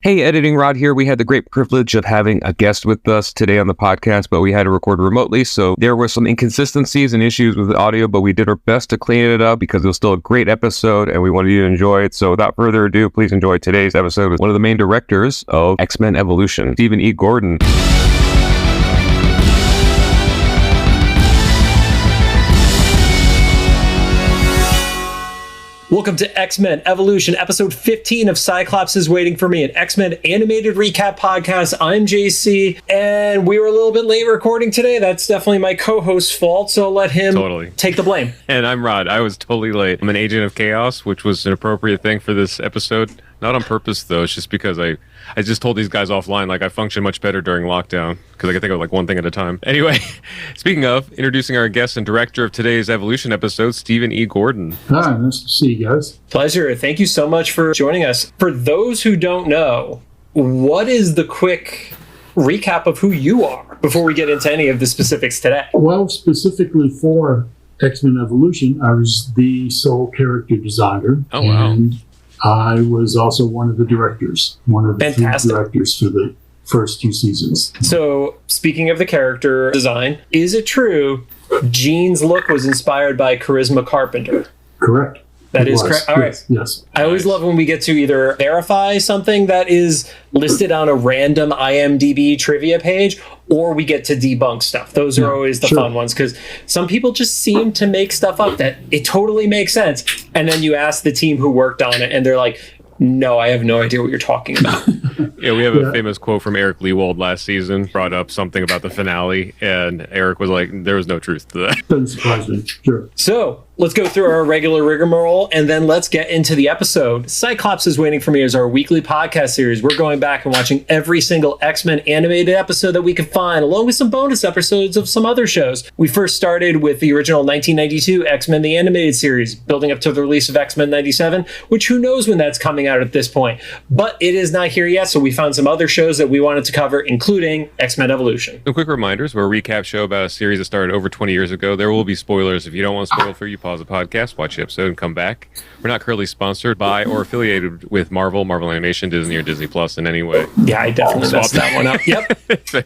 Hey, Editing Rod here. We had the great privilege of having a guest with us today on the podcast, but we had to record remotely, so there were some inconsistencies and issues with the audio, but we did our best to clean it up because it was still a great episode and we wanted you to enjoy it. So without further ado, please enjoy today's episode with one of the main directors of X-Men Evolution, Stephen E. Gordon. Welcome to X-Men Evolution, episode 15 of Cyclops is Waiting for Me, an X-Men animated recap podcast. I'm JC, and we were a little bit late recording today. That's definitely my co-host's fault, so I'll let him take the blame. And I'm Rod. I was totally late. I'm an agent of chaos, which was an appropriate thing for this episode. Not on purpose, though. It's just because I just told these guys offline, I function much better during lockdown because I can think of one thing at a time. Anyway, speaking of, introducing our guest and director of today's Evolution episode, Stephen E. Gordon. Hi, nice to see you guys. Pleasure. Thank you so much for joining us. For those who don't know, what is the quick recap of who you are before we get into any of the specifics today? Well, specifically for X-Men Evolution, I was the sole character designer. Oh, wow. And I was also one of the directors, one of the three directors for the first two seasons. So, speaking of the character design, is it true Jean's look was inspired by Charisma Carpenter? Correct. That is correct. All right. Yes. I always love when we get to either verify something that is listed on a random IMDb trivia page, or we get to debunk stuff. Those are always the fun ones, because some people just seem to make stuff up that it totally makes sense. And then you ask the team who worked on it, and they're like, no, I have no idea what you're talking about. Yeah, we have a famous quote from Eric Lewald last season, brought up something about the finale, and Eric was like, there was no truth to that. Doesn't surprise me. Sure. So, let's go through our regular rigmarole, and then let's get into the episode. Cyclops is Waiting for Me is our weekly podcast series. We're going back and watching every single X-Men animated episode that we can find, along with some bonus episodes of some other shows. We first started with the original 1992 X-Men the Animated Series, building up to the release of X-Men 97, which who knows when that's coming out at this point. But it is not here yet, so we found some other shows that we wanted to cover, including X-Men Evolution. Some quick reminders. We're a recap show about a series that started over 20 years ago. There will be spoilers. If you don't want to spoil for you, pause the podcast, watch the episode, and come back. We're not currently sponsored by or affiliated with Marvel Animation, Disney, or Disney Plus in any way. Yeah, I definitely messed that one up. Yep.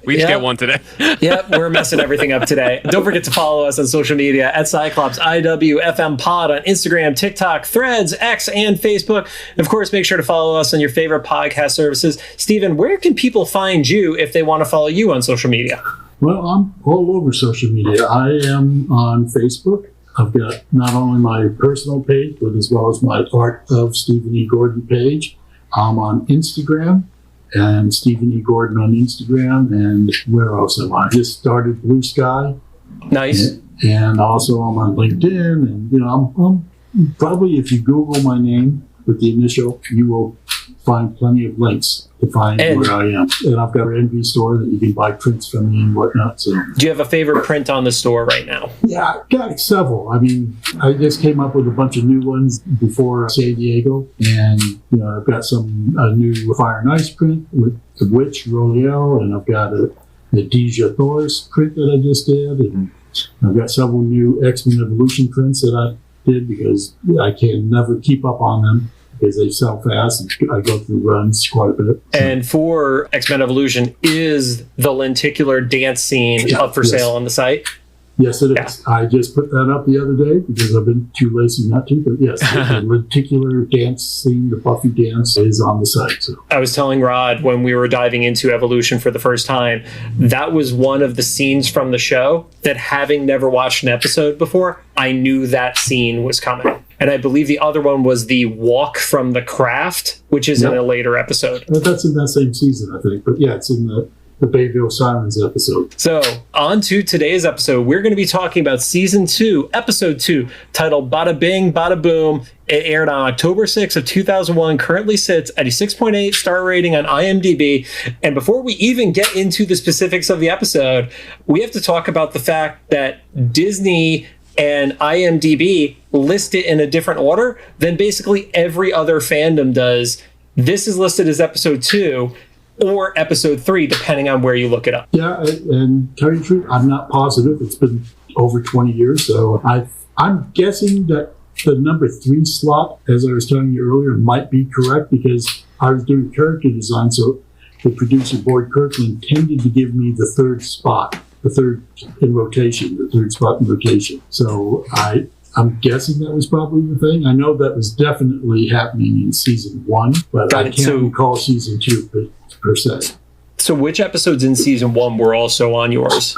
We just get one today. Yep, we're messing everything up today. Don't forget to follow us on social media at Cyclops IWFM Pod on Instagram, TikTok, Threads, X, and Facebook. And of course, make sure to follow us on your favorite podcast services. Stephen, where can people find you if they want to follow you on social media? Well, I'm all over social media. I am on Facebook. I've got not only my personal page, but as well as my Art of Stephen E. Gordon page. I'm on Instagram, and Stephen E. Gordon on Instagram. And where else am I? Just started Blue Sky. Nice. And also I'm on LinkedIn. And, I'm probably, if you Google my name with the initial, you will find plenty of links to find where I am. And I've got an NV store that you can buy prints from me and whatnot. So, do you have a favorite print on the store right now? Yeah, I've got several. I mean, I just came up with a bunch of new ones before San Diego. And, I've got some new Fire and Ice print with the Witch, Roliel, and I've got a Deja Thor's print that I just did. And I've got several new X-Men Evolution prints that I did because I can never keep up on them, because they sell fast and I go through runs quite a bit. And for X-Men Evolution, is the lenticular dance scene up for sale on the site? Yes, it is. I just put that up the other day because I've been too lazy not to. But yes, the lenticular dance scene, the Buffy dance, is on the site. So. I was telling Rod when we were diving into Evolution for the first time, that was one of the scenes from the show that, having never watched an episode before, I knew that scene was coming. And I believe the other one was the walk from the craft, which is in a later episode. That's in that same season, I think. But yeah, it's in the Bayville Sirens episode. So, on to today's episode. We're going to be talking about Season 2, Episode 2, titled Bada-Bing Bada-Boom. It aired on October 6th of 2001, currently sits at a 6.8 star rating on IMDb. And before we even get into the specifics of the episode, we have to talk about the fact that Disney and IMDb list it in a different order than basically every other fandom does. This is listed as Episode 2, or Episode 3, depending on where you look it up. Yeah, and tell you the truth, I'm not positive. It's been over 20 years, so I'm guessing that the number 3 slot, as I was telling you earlier, might be correct, because I was doing character design, so the producer, Boyd Kirkland, tended to give me the third spot, the third spot in rotation. So I'm guessing that was probably the thing. I know that was definitely happening in season 1, but I can't recall season 2 per se. So which episodes in season 1 were also on yours?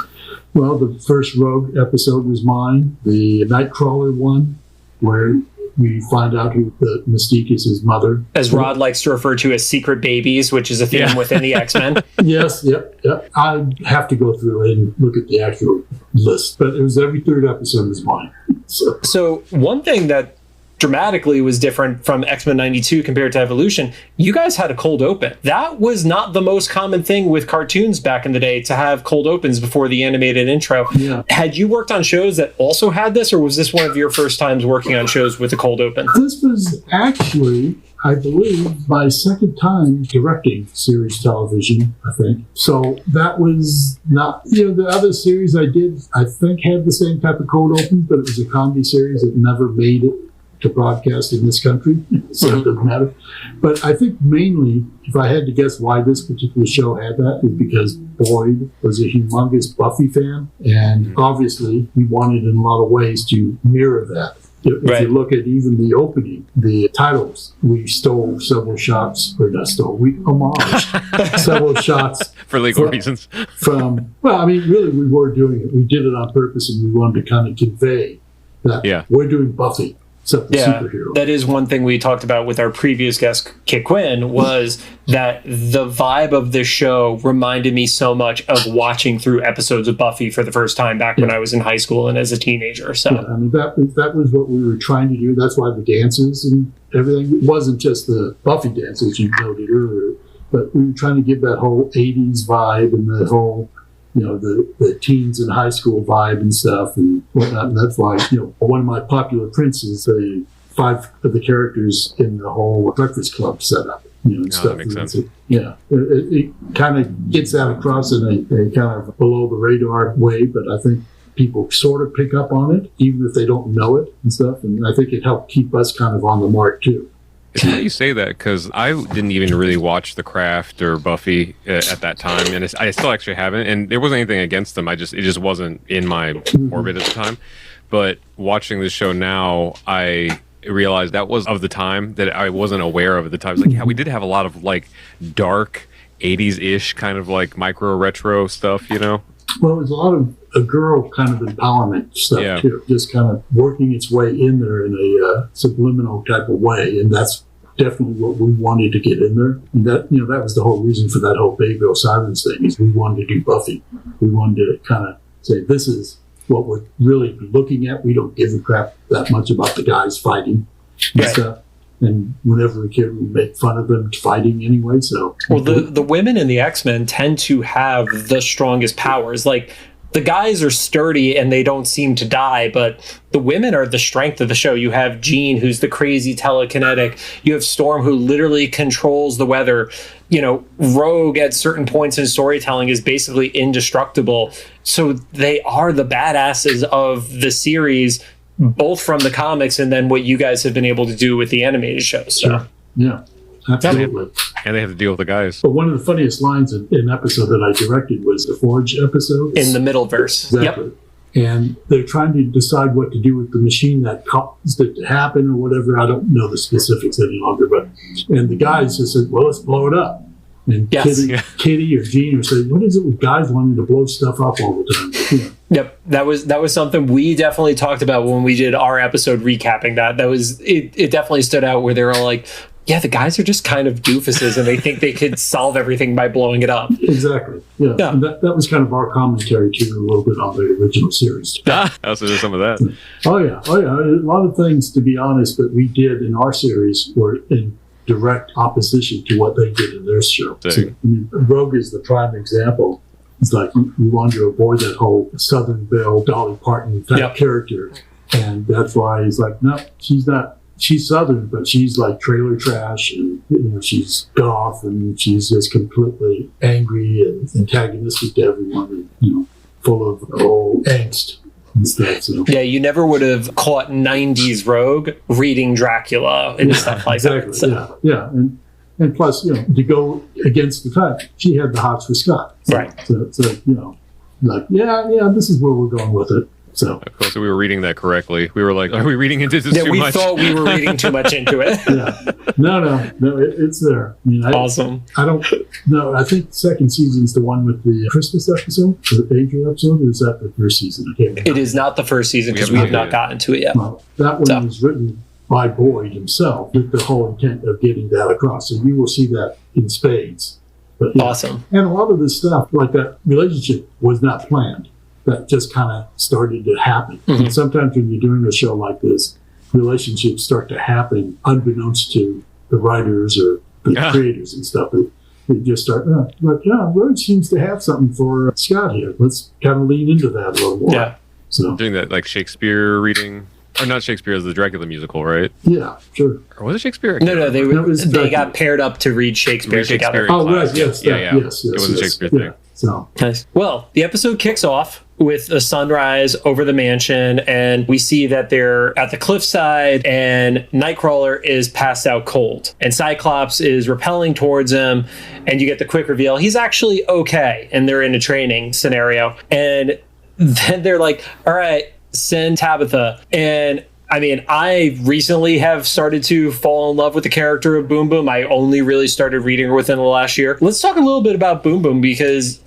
Well, the first Rogue episode was mine. The Nightcrawler one, where we find out who the Mystique is, his mother. As Rod likes to refer to as secret babies, which is a theme within the X-Men. Yes, yep. I'd have to go through and look at the actual list, but it was every third episode was mine. So one thing that dramatically was different from X-Men 92 compared to Evolution, you guys had a cold open. That was not the most common thing with cartoons back in the day, to have cold opens before the animated intro. Yeah. Had you worked on shows that also had this, or was this one of your first times working on shows with a cold open? This was actually, I believe, my second time directing series television, I think. So that was not, the other series I did, I think, had the same type of cold open, but it was a comedy series that never made it to broadcast in this country, so it doesn't matter. But I think mainly, if I had to guess why this particular show had that, is because Boyd was a humongous Buffy fan, and obviously he wanted in a lot of ways to mirror that. If you look at even the opening, the titles, we stole several shots, or not stole, we homaged several shots. For legal reasons. Really, we were doing it. We did it on purpose, and we wanted to kind of convey that we're doing Buffy. Superhero. That is one thing we talked about with our previous guest, Kit Quinn, was that the vibe of this show reminded me so much of watching through episodes of Buffy for the first time back when I was in high school and as a teenager. So that was what we were trying to do. That's why the dances and everything, it wasn't just the Buffy dances you noted earlier, but we were trying to give that whole 80s vibe and the whole the teens in high school vibe and stuff and whatnot. And that's why, one of my popular prints is 5 of the characters in the whole Breakfast Club setup, and stuff. That makes sense. It kind of gets that across in a kind of below the radar way, but I think people sort of pick up on it, even if they don't know it and stuff. And I think it helped keep us kind of on the mark too. It's funny you say that, because I didn't even really watch The Craft or Buffy at that time, and I still actually haven't. And there wasn't anything against them. It just wasn't in my orbit at the time. But watching this show now, I realized that was of the time that I wasn't aware of at the time. It's like, we did have a lot of dark 80s-ish kind of micro retro stuff, Well, there's a lot of a girl kind of empowerment stuff too, just kind of working its way in there in a subliminal type of way, and that's definitely what we wanted to get in there. And that that was the whole reason for that whole Bayville Sirens thing, is we wanted to do Buffy. We wanted to kind of say, this is what we're really looking at. We don't give a crap that much about the guys fighting and stuff. And whenever we can, we make fun of them fighting anyway. So, well, the women in the X-Men tend to have the strongest powers. The guys are sturdy and they don't seem to die, but the women are the strength of the show. You have Jean, who's the crazy telekinetic. You have Storm, who literally controls the weather. Rogue at certain points in storytelling is basically indestructible. So they are the badasses of the series, both from the comics and then what you guys have been able to do with the animated shows. So. Sure. Yeah. Absolutely. And they have to deal with the guys. But one of the funniest lines in an episode that I directed was the Forge episode. In the middle verse. Exactly. Yep. And they're trying to decide what to do with the machine that caused it to happen or whatever. I don't know the specifics any longer. And the guys just said, well, let's blow it up. And Kitty or Jean would say, what is it with guys wanting to blow stuff up all the time? Yep, that was something we definitely talked about when we did our episode recapping that. That was it definitely stood out, where they were all like, yeah, the guys are just kind of doofuses and they think they could solve everything by blowing it up. Exactly. Yeah. And that was kind of our commentary too, a little bit on the original series. I also did some of that. Oh yeah. A lot of things, to be honest, that we did in our series were in direct opposition to what they did in their show. So, Rogue is the prime example. It's like we wanted to avoid that whole Southern Belle, Dolly Parton type character. And that's why he's like, no, she's not. She's Southern, but she's like trailer trash, and she's goth, and she's just completely angry and antagonistic to everyone, and full of old angst and stuff. So. Yeah, you never would have caught 90s Rogue reading Dracula and stuff like that. So. Yeah. And And plus, to go against the time, she had the hots for Scott. Right. So, like, this is where we're going with it. So, of course, we were reading that correctly. We were like, are we reading into this too much? We thought we were reading too much into it. Yeah. No, it's there. I mean, Awesome. I think the second season's the one with the Christmas episode, the Adrian episode, or is that the first season? I can't remember. It is not the first season because we have not gotten to it yet. Well, that one was written by Boyd himself with the whole intent of getting that across. So you will see that in spades. But, awesome. And a lot of this stuff, like that relationship, was not planned. That just kind of started to happen. And sometimes when you're doing a show like this, relationships start to happen unbeknownst to the writers or the creators and stuff. They just start, Rhodes seems to have something for Scott here. Let's kind of lean into that a little more. Yeah. So doing that like Shakespeare reading, or not Shakespeare, as the Dracula musical, right? Yeah, sure. Or was it Shakespeare? No, they got paired up to read Shakespeare together. Oh, right, yes. Yes, it was a Shakespeare thing. So nice. Well, the episode kicks off with a sunrise over the mansion, and we see that they're at the cliffside, and Nightcrawler is passed out cold, and Cyclops is rappelling towards him, and you get the quick reveal he's actually okay, and they're in a training scenario, and then they're like, all right, send Tabitha. And I mean, I recently have started to fall in love with the character of Boom Boom. I only really started reading her within the last year. Let's talk a little bit about Boom Boom because,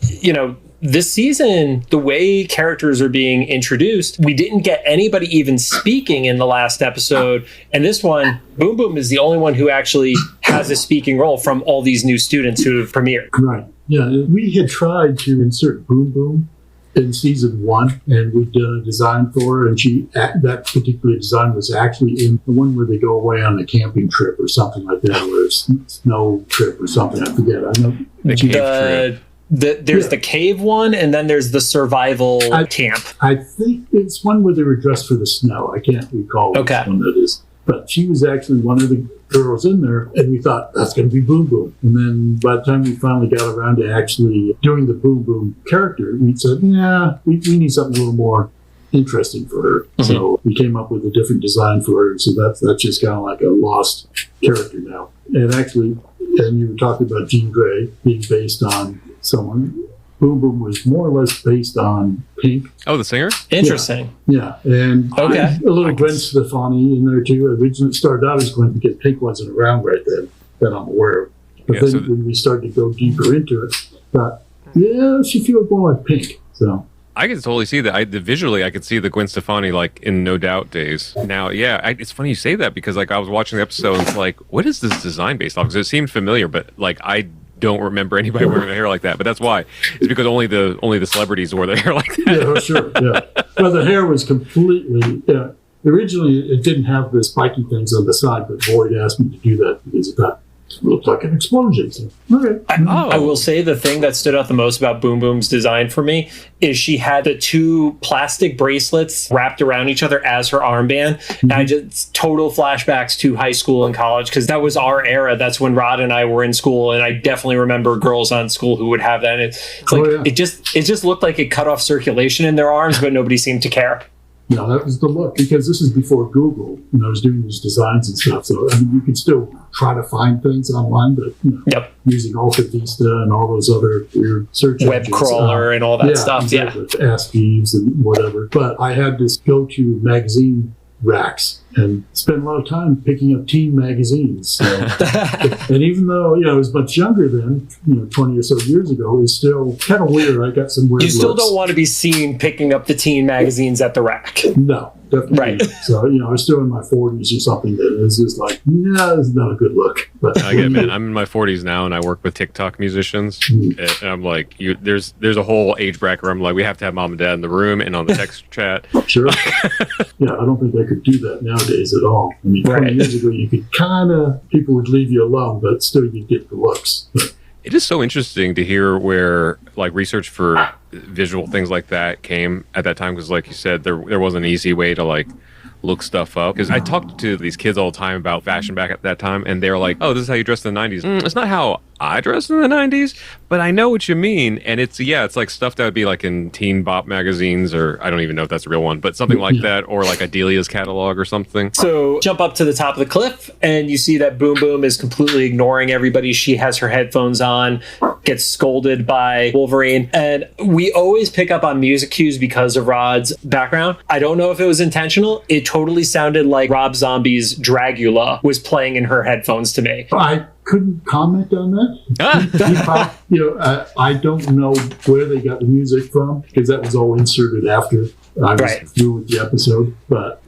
this season, the way characters are being introduced, we didn't get anybody even speaking in the last episode. And this one, Boom Boom is the only one who actually has a speaking role from all these new students who have premiered. Right. Yeah, we had tried to insert Boom Boom in season 1, and we'd done a design for her, and that particular design was actually in the one where they go away on a camping trip or something like that, or a snow trip or something. I forget. I know the cave trip. There's the cave one, and then there's the survival camp. I think it's one where they were dressed for the snow. I can't recall which one that is. But she was actually one of the girls in there, and we thought, that's going to be Boom Boom. And then by the time we finally got around to actually doing the Boom Boom character, we said, we need something a little more interesting for her. So we came up with a different design for her. So that's just kind of like a lost character now. And actually, and you were talking about Jean Grey being based on someone. Boom Boom was more or less based on Pink. Oh, the singer? Interesting. Yeah. And okay. A little Gwen Stefani in there too. Originally started out as Gwen because Pink wasn't around right then, that I'm aware of. But then when we started to go deeper into it, thought, she feels more like Pink. So I could totally see that. Visually, I could see the Gwen Stefani like in No Doubt days. Now, it's funny you say that because like I was watching the episode and it's like, what is this design based on? Because it seemed familiar, but like I don't remember anybody wearing their hair like that. But that's why. It's because only the celebrities wore their hair like that. Yeah, sure. Yeah. Well, the hair was completely. Originally, it didn't have the spiky things on the side, but Boyd asked me to do that because it looked like an explosion. So, okay. I will say the thing that stood out the most about Boom Boom's design for me is she had the 2 plastic bracelets wrapped around each other as her armband. And I just total flashbacks to high school and college because that was our era. That's when Rod and I were in school, and I definitely remember girls on school who would have that. And it's like it just looked like it cut off circulation in their arms, but nobody seemed to care. No, that was the look because this is before Google. I was doing these designs and stuff. So I mean, you could still try to find things online, but using Alta Vista and all those other weird search web engines, crawler and all that stuff. Exactly. Ask Jeeves and whatever. But I had this go-to magazine racks and spent a lot of time picking up teen magazines. So, and even though I was much younger then, 20 or so years ago, it was still kind of weird. I got some weird. You still looks. don't want to be seen picking up the teen magazines at the rack. No, definitely. Right. Not. So I was still in my 40s or something. That is just like, this is not a good look. But I get it, man. I'm in my 40s now, and I work with TikTok musicians, and I'm like, there's a whole age bracket where I'm like, we have to have mom and dad in the room and on the text chat. Sure. Yeah, I don't think I could do that nowadays at all. I mean, 20 years ago, you could people would leave you alone, but still you'd get the looks. But it is so interesting to hear where like research for visual things like that came at that time because like you said there wasn't an easy way to like look stuff up. Because I talked to these kids all the time about fashion back at that time, and they're like, oh, this is how you dressed in the 90s. It's not how I dressed in the 90s, but I know what you mean. And it's like stuff that would be like in Teen Bop magazines, or I don't even know if that's a real one, but something like that, or like Adelia's catalog or something. So jump up to the top of the cliff, and you see that Boom Boom is completely ignoring everybody. She has her headphones on, gets scolded by Wolverine. And we always pick up on music cues because of Rod's background. I don't know if it was intentional. It totally sounded like Rob Zombie's Dragula was playing in her headphones to me. I couldn't comment on that. I don't know where they got the music from, because that was all inserted after I was through with the episode. But,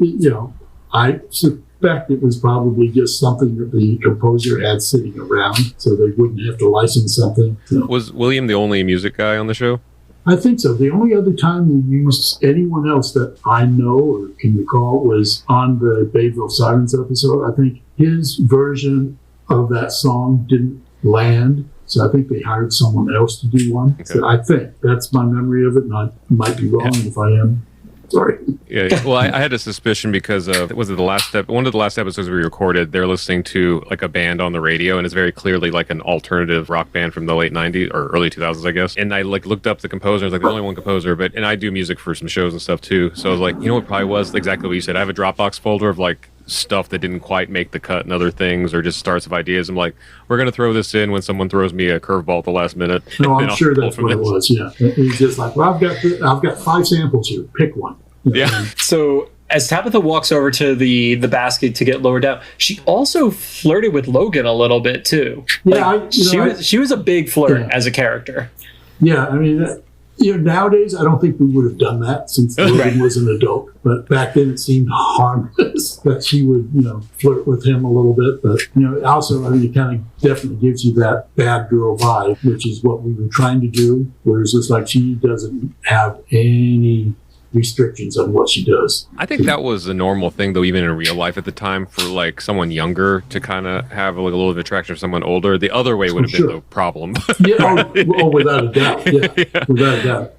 I suspect it was probably just something that the composer had sitting around so they wouldn't have to license something. Was William the only music guy on the show? I think so. The only other time we used anyone else that I know or can recall was on the Bayville Sirens episode. I think his version of that song didn't land, so I think they hired someone else to do one. Okay. So I think that's my memory of it, and I might be wrong. If I am, sorry. Yeah. Well, I had a suspicion because of, was it the last one of the last episodes we recorded, they're listening to like a band on the radio, and it's very clearly like an alternative rock band from the late 90s or early 2000s, I guess. And I like looked up the composer. I was like, there's only one composer, and I do music for some shows and stuff too. So I was like, you know what probably was exactly what you said. I have a Dropbox folder of like stuff that didn't quite make the cut and other things, or just starts of ideas. I'm like, we're going to throw this in when someone throws me a curveball at the last minute. No, I'm sure that's what it was. Yeah. He's just like, well, I've got 5 samples here. Pick one. Yeah. So as Tabitha walks over to the basket to get lowered down, she also flirted with Logan a little bit too. Yeah, she was a big flirt as a character. Yeah, I mean, nowadays I don't think we would have done that since Logan was an adult. But back then it seemed harmless that she would, flirt with him a little bit. But also, I mean, it kind of definitely gives you that bad girl vibe, which is what we were trying to do. Whereas it's like she doesn't have any restrictions on what she does. I think that was a normal thing, though, even in real life at the time, for like someone younger to kind of have like a little bit of attraction for someone older. The other way would have been the problem. Without a doubt. Yeah, without a doubt.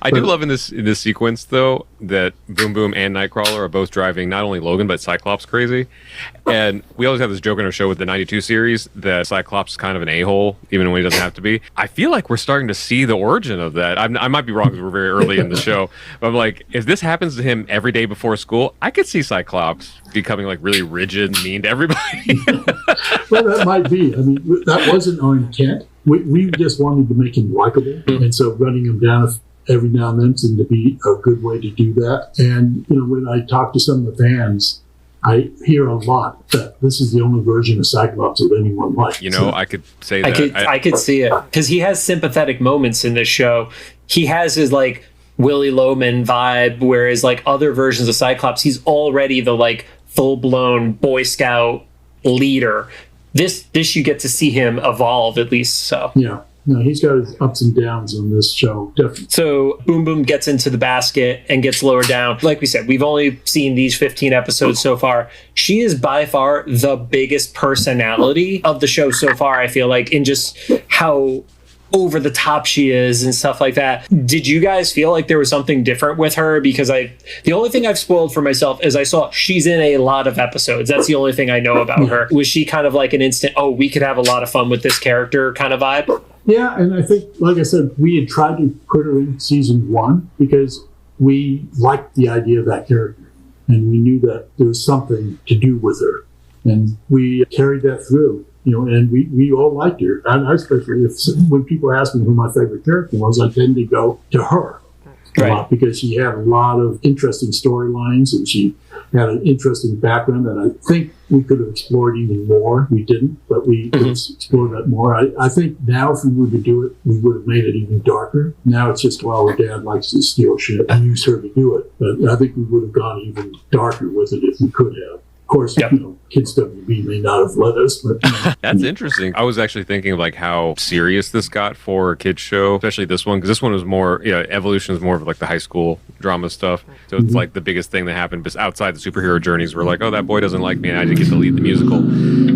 I do love in this sequence, though, that Boom Boom and Nightcrawler are both driving not only Logan, but Cyclops crazy. And we always have this joke in our show with the 92 series that Cyclops is kind of an a-hole, even when he doesn't have to be. I feel like we're starting to see the origin of that. I might be wrong because we're very early in the show. But I'm like, if this happens to him every day before school, I could see Cyclops becoming like really rigid and mean to everybody. Well, that might be. I mean, that wasn't our intent. We just wanted to make him likable. And so running him down every now and then seemed to be a good way to do that. And, when I talk to some of the fans, I hear a lot that this is the only version of Cyclops that anyone likes. I could say that. I could see it. Because he has sympathetic moments in this show. He has his, like, Willie Loman vibe, whereas, like, other versions of Cyclops, he's already the, like, full-blown Boy Scout leader. This you get to see him evolve, at least so. Yeah. No, he's got his ups and downs on this show, definitely. So Boom Boom gets into the basket and gets lowered down. Like we said, we've only seen these 15 episodes so far. She is by far the biggest personality of the show so far, I feel like, in just how over the top she is and stuff like that. Did you guys feel like there was something different with her? Because the only thing I've spoiled for myself is I saw she's in a lot of episodes. That's the only thing I know about her. Was she kind of like an instant, we could have a lot of fun with this character kind of vibe? Yeah, and I think, like I said, we had tried to put her in season 1 because we liked the idea of that character. And we knew that there was something to do with her. And we carried that through, and we all liked her. And especially when people ask me who my favorite character was, I tend to go to her. A lot, because she had a lot of interesting storylines and she had an interesting background that I think we could have explored even more. We didn't, but we could have explored that more. I think now if we were to do it, we would have made it even darker. Now it's just, her dad likes to steal shit and use her to do it. But I think we would have gone even darker with it if we could have. Of course, Kids WB may not have let us, but that's interesting. I was actually thinking of like how serious this got for a kids show, especially this one, because this one was more, Evolution is more of like the high school drama stuff. So it's like the biggest thing that happened outside the superhero journeys. We're like, that boy doesn't like me, and I didn't get to lead the musical.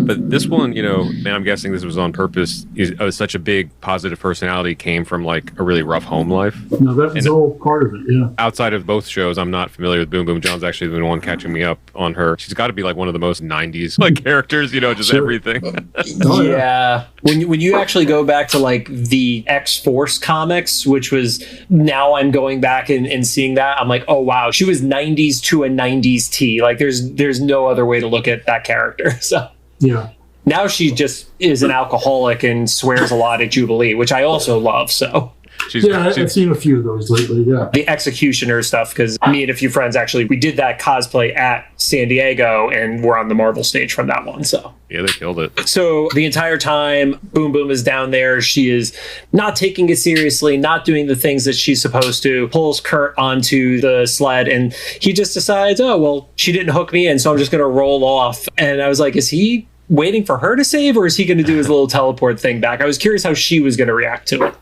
But this one, man, I'm guessing this was on purpose. Such a big positive personality came from like a really rough home life. No, that was all part of it, yeah. Outside of both shows, I'm not familiar with Boom Boom. John's actually the one catching me up on her. She's got to be like one of the most 90s like characters, just everything. Oh, yeah. When you actually go back to like the X-Force comics, which was, now I'm going back and seeing that, I'm like, oh wow, she was 90s to a 90s T. Like there's no other way to look at that character. So yeah. Now she just is an alcoholic and swears a lot at Jubilee, which I also love. So I've seen a few of those lately, yeah. The Executioner stuff, because me and a few friends actually, we did that cosplay at San Diego and we're on the Marvel stage from that one. So yeah, they killed it. So the entire time Boom Boom is down there, she is not taking it seriously, not doing the things that she's supposed to, pulls Kurt onto the sled, and he just decides, oh, well, she didn't hook me in, so I'm just going to roll off. And I was like, is he waiting for her to save, or is he going to do his little teleport thing back? I was curious how she was going to react to it.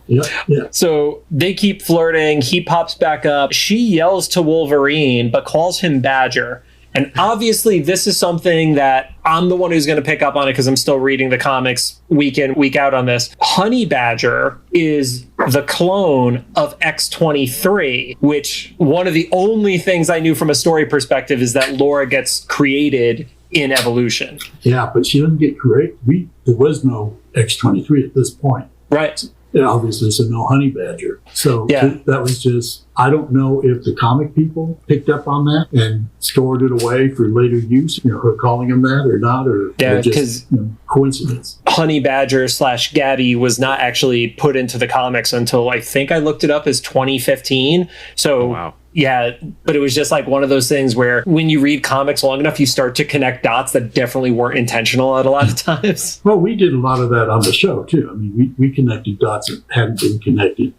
Yeah. So they keep flirting. He pops back up. She yells to Wolverine, but calls him Badger. And obviously, this is something that I'm the one who's going to pick up on it because I'm still reading the comics week in, week out on this. Honey Badger is the clone of X-23, which one of the only things I knew from a story perspective is that Laura gets created in Evolution. Yeah, but she doesn't get created. There was no X-23 at this point. Right. Yeah, obviously, so no Honey Badger. So that was just, I don't know if the comic people picked up on that and stored it away for later use, her calling them that or not, or just coincidence. Honey Badger / Gabby was not actually put into the comics until I think I looked it up as 2015. So wow. Yeah, but it was just like one of those things where when you read comics long enough, you start to connect dots that definitely weren't intentional at a lot of times. Well, we did a lot of that on the show, too. I mean, we connected dots that hadn't been connected,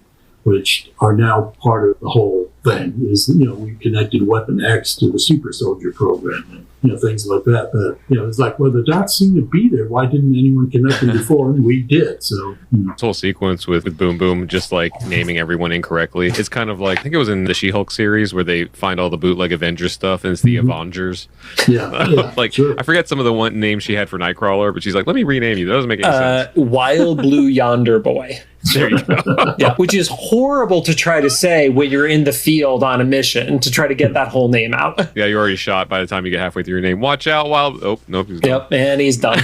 which are now part of the whole thing. Is, we connected Weapon X to the Super Soldier program and, things like that. But, it's like, well, the dots seem to be there. Why didn't anyone connect them before? And we did. So, This whole sequence with Boom Boom just like naming everyone incorrectly. It's kind of like, I think it was in the She-Hulk series where they find all the bootleg Avengers stuff and it's the Avengers. Yeah. Like, sure. I forget some of the one names she had for Nightcrawler, but she's like, let me rename you. That doesn't make any sense. Wild Blue Yonder Boy. There you go. Yeah, which is horrible to try to say when you're in the field on a mission to try to get that whole name out. Yeah, you're already shot by the time you get halfway through your name. Watch out, Wild. Oh, nope. He's done. Yep, and he's done.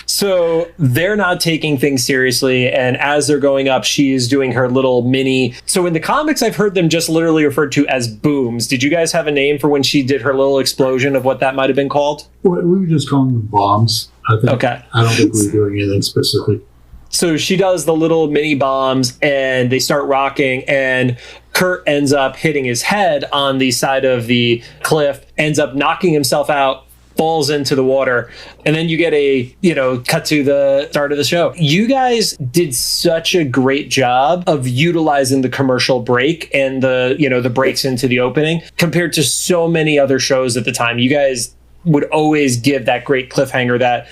So they're not taking things seriously. And as they're going up, she's doing her little mini. So in the comics, I've heard them just literally referred to as booms. Did you guys have a name for when she did her little explosion of what that might have been called? We were just calling them bombs, I think. Okay. I don't think we were doing anything specific. So she does the little mini bombs and they start rocking, and Kurt ends up hitting his head on the side of the cliff, ends up knocking himself out, falls into the water. And then you get a, cut to the start of the show. You guys did such a great job of utilizing the commercial break and the breaks into the opening compared to so many other shows at the time. You guys would always give that great cliffhanger that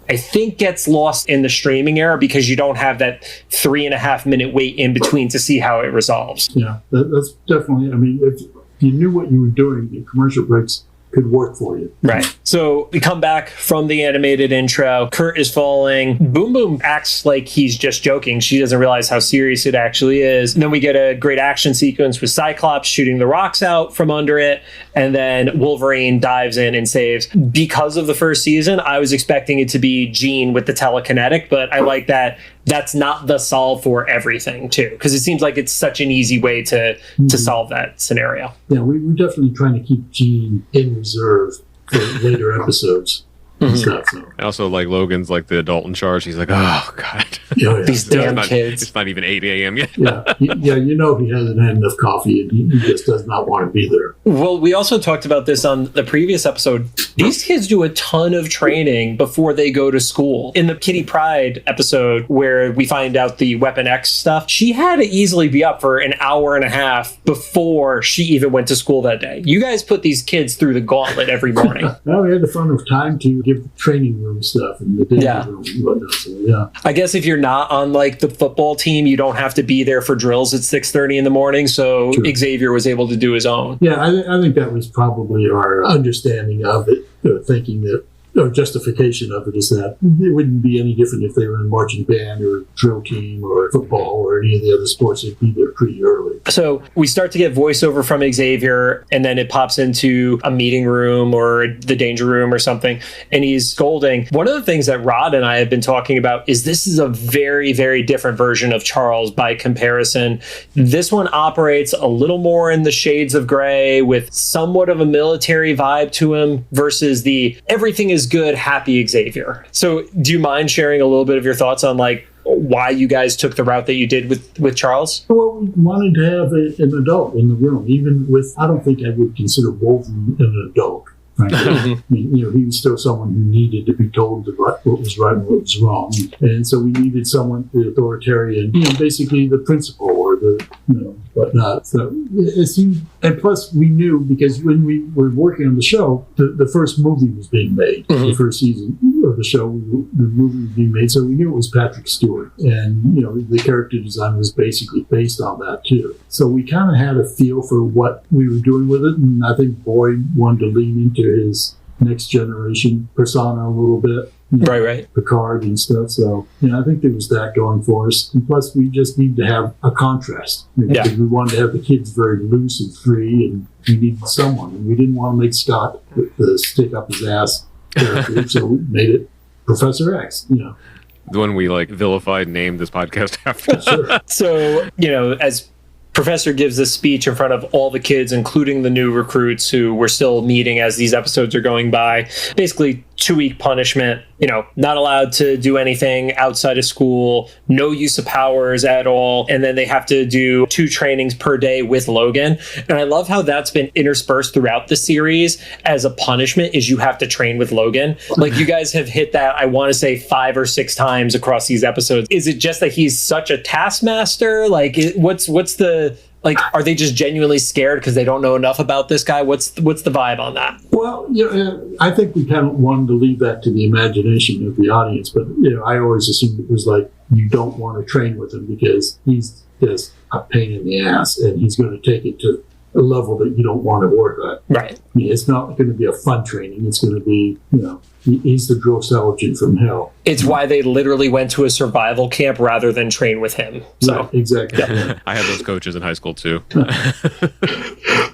I think gets lost in the streaming era because you don't have that 3.5 minute wait in between to see how it resolves. Yeah, that's definitely, if you knew what you were doing, the commercial breaks could work for you. Right. So we come back from the animated intro. Kurt is falling. Boom Boom acts like he's just joking. She doesn't realize how serious it actually is. And then we get a great action sequence with Cyclops shooting the rocks out from under it. And then Wolverine dives in and saves. Because of the first season, I was expecting it to be Jean with the telekinetic, but I like that that's not the solve for everything too, because it seems like it's such an easy way to solve that scenario. Yeah, we're definitely trying to keep Jean in reserve for later episodes. And stuff, so. And also, like, Logan's like the adult in charge. He's like, oh, God. Yeah. These damn kids. It's not even 8 a.m. yet. Yeah, he hasn't had enough coffee and he just does not want to be there. Well, we also talked about this on the previous episode. These kids do a ton of training before they go to school. In the Kitty Pryde episode where we find out the Weapon X stuff, she had to easily be up for an hour and a half before she even went to school that day. You guys put these kids through the gauntlet every morning. Well, we had the fun of time to give training room stuff and the danger room and whatnot. So, yeah. I guess if you're not on like the football team, you don't have to be there for drills at 6:30 in the morning. So True. Xavier was able to do his own. Yeah, I think that was probably our understanding of it, thinking that justification of it is that it wouldn't be any different if they were in marching band or drill team or football or any of the other sports. They'd be there pretty early. So we start to get voiceover from Xavier, and then it pops into a meeting room or the danger room or something, and he's scolding. One of the things that Rod and I have been talking about is this is a very, very different version of Charles by comparison. This one operates a little more in the shades of gray with somewhat of a military vibe to him versus the everything is good, happy Xavier. So do you mind sharing a little bit of your thoughts on like why you guys took the route that you did with Charles? Well, we wanted to have an adult in the room, even with, I don't think I would consider Wolverine an adult. Frankly. I mean, he was still someone who needed to be told what was right and what was wrong. And so we needed someone, the authoritarian, basically the principal or the, whatnot. So it seemed, and plus we knew because when we were working on the show, the first movie was being made, the first season of the show, the movie was being made. So we knew it was Patrick Stewart. And, the character design was basically based on that too. So we kind of had a feel for what we were doing with it. And I think Boyd wanted to lean into his next generation persona a little bit. Right. Picard and stuff. So, I think there was that going for us. And plus, we just need to have a contrast. Because we wanted to have the kids very loose and free, and we needed someone. And we didn't want to make Scott the stick up his ass character, so we made it Professor X, The one we vilified and named this podcast after. Sure. So, as Professor gives this speech in front of all the kids, including the new recruits who we're still meeting as these episodes are going by. Basically, 2-week punishment, not allowed to do anything outside of school, no use of powers at all. And then they have to do 2 trainings per day with Logan. And I love how that's been interspersed throughout the series as a punishment is you have to train with Logan. Like you guys have hit that, I want to say 5 or 6 times across these episodes. Is it just that he's such a taskmaster? Like what's the... are they just genuinely scared because they don't know enough about this guy? What's the vibe on that? Well, I think we kind of wanted to leave that to the imagination of the audience. But, I always assumed it was like you don't want to train with him because he's just a pain in the ass and he's going to take it to a level that you don't want to work at. Right. It's not going to be a fun training. It's going to be, he's the drill sergeant from hell. It's why they literally went to a survival camp rather than train with him. So right, exactly. Yeah. I had those coaches in high school too.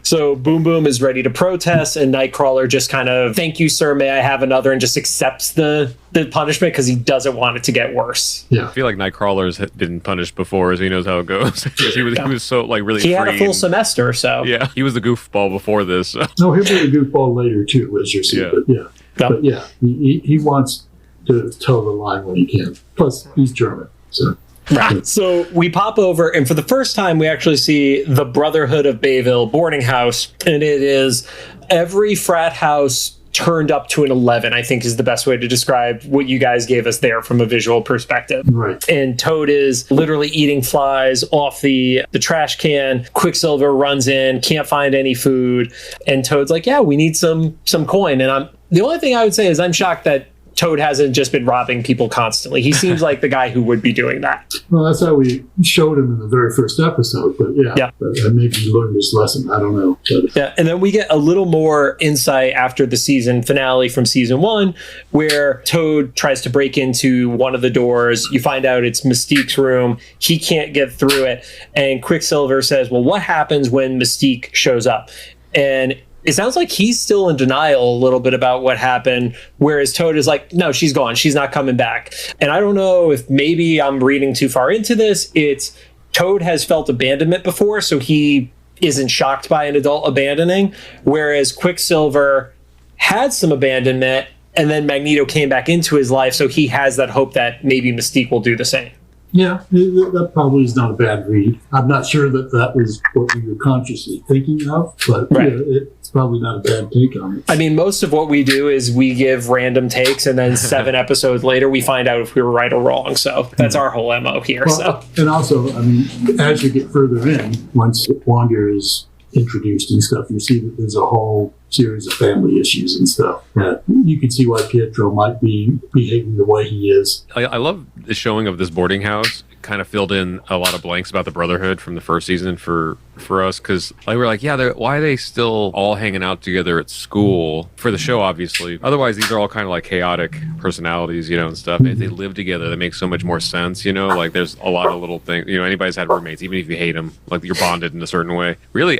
So Boom Boom is ready to protest, and Nightcrawler just kind of, thank you, sir, may I have another, and just accepts the punishment because he doesn't want it to get worse. Yeah. I feel like Nightcrawler's been punished before, so he knows how it goes. he was so really he free had a full semester, so yeah, he was the goofball before this. So. No, he'll be a goofball later too, as you see. Yeah. But but he wants to toe the line when he can. Plus, he's German, so. Right. So we pop over, and for the first time, we actually see the Brotherhood of Bayville boarding house, and it is every frat house turned up to an 11, I think is the best way to describe what you guys gave us there from a visual perspective. Right. And Toad is literally eating flies off the trash can. Quicksilver runs in, can't find any food, and Toad's like, yeah, we need some coin. And the only thing I would say is I'm shocked that Toad hasn't just been robbing people constantly. He seems like the guy who would be doing that. Well, that's how we showed him in the very first episode. But but maybe he learned his lesson. I don't know. Yeah, and then we get a little more insight after the season finale from season 1, where Toad tries to break into one of the doors. You find out it's Mystique's room. He can't get through it. And Quicksilver says, well, what happens when Mystique shows up? And it sounds like he's still in denial a little bit about what happened, whereas Toad is like, no, she's gone. She's not coming back. And I don't know if maybe I'm reading too far into this. It's Toad has felt abandonment before, so he isn't shocked by an adult abandoning, whereas Quicksilver had some abandonment, and then Magneto came back into his life, so he has that hope that maybe Mystique will do the same. Yeah, that probably is not a bad read. I'm not sure that was what we were consciously thinking of, but right. It's probably not a bad take on it. I mean, most of what we do is we give random takes, and then 7 episodes later, we find out if we were right or wrong. So that's our whole MO here. Well, and also, I mean, as you get further in, once Wanda is introduced and stuff, you see that there's a whole series of family issues and stuff. That you can see why Pietro might be behaving the way he is. I love the showing of this boarding house. It kind of filled in a lot of blanks about the Brotherhood from the first season for us, because like we're like, yeah, why are they still all hanging out together at school for the show? Obviously, otherwise these are all kind of like chaotic personalities, and stuff. And if they live together, that makes so much more sense. Like there's a lot of little things. Anybody's had roommates, even if you hate them, like you're bonded in a certain way. Really,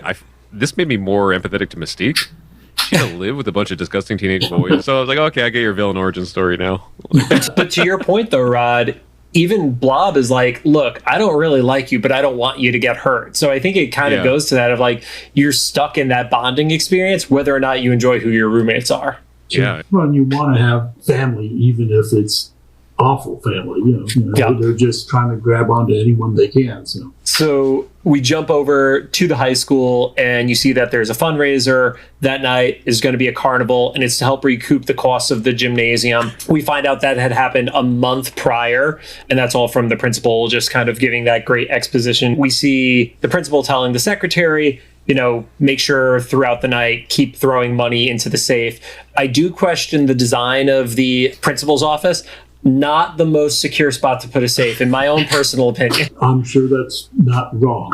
this made me more empathetic to Mystique. She had to live with a bunch of disgusting teenage boys. So I was like, okay, I get your villain origin story now. But to your point, though, Rod, even Blob is like, look, I don't really like you, but I don't want you to get hurt. So I think it kind of goes to that of like, you're stuck in that bonding experience, whether or not you enjoy who your roommates are. Yeah. Well, you want to have family, even if it's awful family. They're just trying to grab onto anyone they can. So we jump over to the high school, and you see that there's a fundraiser that night. Is going to be a carnival, and it's to help recoup the costs of the gymnasium. We find out that had happened a month prior, and that's all from the principal just kind of giving that great exposition. We see the principal telling the secretary, make sure throughout the night, keep throwing money into the safe. I do question the design of the principal's office. Not the most secure spot to put a safe, in my own personal opinion. I'm sure that's not wrong.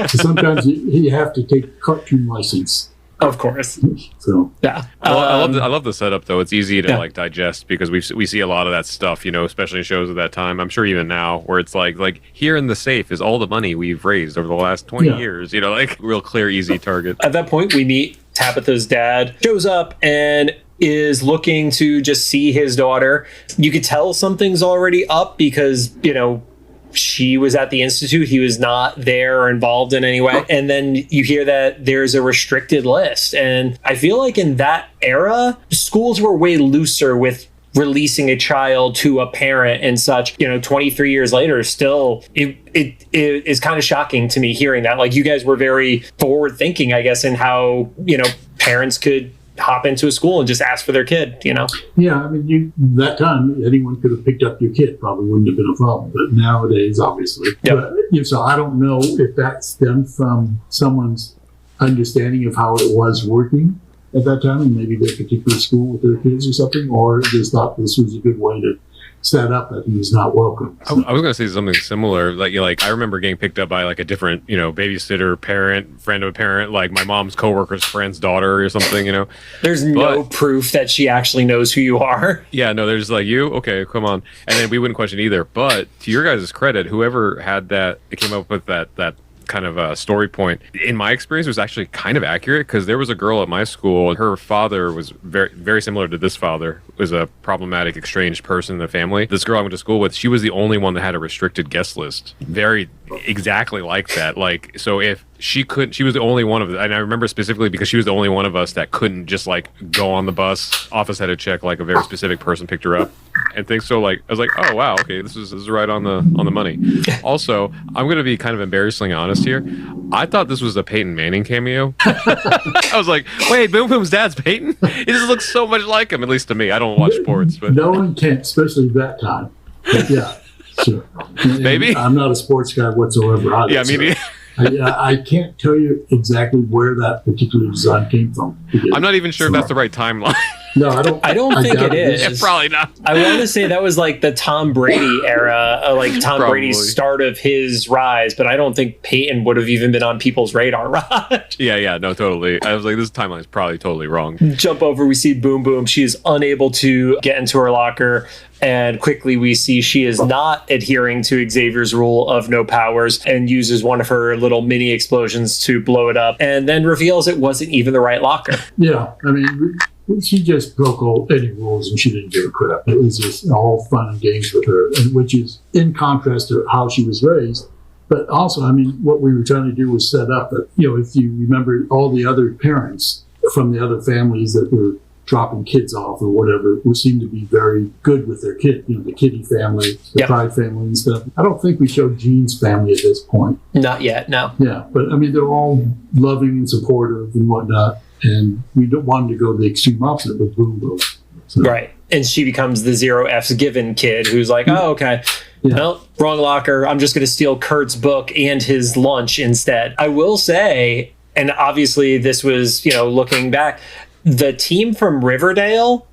Sometimes you have to take cartoon license. Of course. So yeah, I love the setup though. It's easy to like digest because we see a lot of that stuff, especially in shows at that time. I'm sure even now, where it's like here in the safe is all the money we've raised over the last 20 years. Like real clear, easy target. At that point, we meet Tabitha's dad. Shows up and is looking to just see his daughter. You could tell something's already up because, she was at the Institute. He was not there or involved in any way. And then you hear that there's a restricted list. And I feel like in that era, schools were way looser with releasing a child to a parent and such. 23 years later, still, it is kind of shocking to me hearing that. Like, you guys were very forward thinking, I guess, in how, parents could hop into a school and just ask for their kid, Yeah, I mean, that time, anyone could have picked up your kid. Probably wouldn't have been a problem. But nowadays, obviously. Yep. But, so I don't know if that stemmed from someone's understanding of how it was working at that time, and maybe their particular school with their kids or something, or just thought this was a good way to set up that he was not welcome. So. I was going to say something similar. Like I remember getting picked up by like a different, babysitter, parent, friend of a parent, like my mom's coworker's friend's daughter or something. There's no proof that she actually knows who you are. Yeah, no, there's like, you, okay, come on, and then we wouldn't question either. But to your guys' credit, whoever had that, it came up with that kind of a story point, in my experience, was actually kind of accurate, because there was a girl at my school, and her father was very, very similar to this father, was a problematic, estranged person in the family. This girl I went to school with, she was the only one that had a restricted guest list. Very exactly like that. Like, so if she was the only one of it, and I remember specifically because she was the only one of us that couldn't just like go on the bus. Office had to check like a very specific person picked her up and things. So like I was like, oh wow, okay, this is right on the money. Also, I'm gonna be kind of embarrassingly honest here. I thought this was a Peyton Manning cameo. I was like, wait, Boom Boom's dad's Peyton? It just looks so much like him, at least to me. I don't watch sports, but no intent, especially that time. But yeah, sure. Maybe I'm not a sports guy whatsoever. Either, yeah, maybe. I can't tell you exactly where that particular design came from. I'm not even sure if that's the right timeline. No, I don't think it is. Yeah, probably not. I want to say that was like the Tom Brady era, like Tom Brady's start of his rise, but I don't think Peyton would have even been on people's radar, right? Yeah, no, totally. I was like, this timeline is probably totally wrong. Jump over, we see Boom Boom. She is unable to get into her locker. And quickly we see she is not adhering to Xavier's rule of no powers and uses one of her little mini explosions to blow it up, and then reveals it wasn't even the right locker. Yeah, I mean, she just broke any rules and she didn't give a crap. It was just all fun and games with her, which is in contrast to how she was raised. But also, I mean, what we were trying to do was set up that, if you remember all the other parents from the other families that were dropping kids off or whatever, who seem to be very good with their kid, the Kitty family, the Pride family and stuff. I don't think we showed Jean's family at this point. Not yet, no. Yeah, but I mean, they're all loving and supportive and whatnot, and we don't want to go the extreme opposite with Boom Boom. So. Right, and she becomes the 0 F's given kid who's like, oh, okay. Yeah. Well, wrong locker. I'm just going to steal Kurt's book and his lunch instead. I will say, and obviously this was, looking back, the team from Riverdale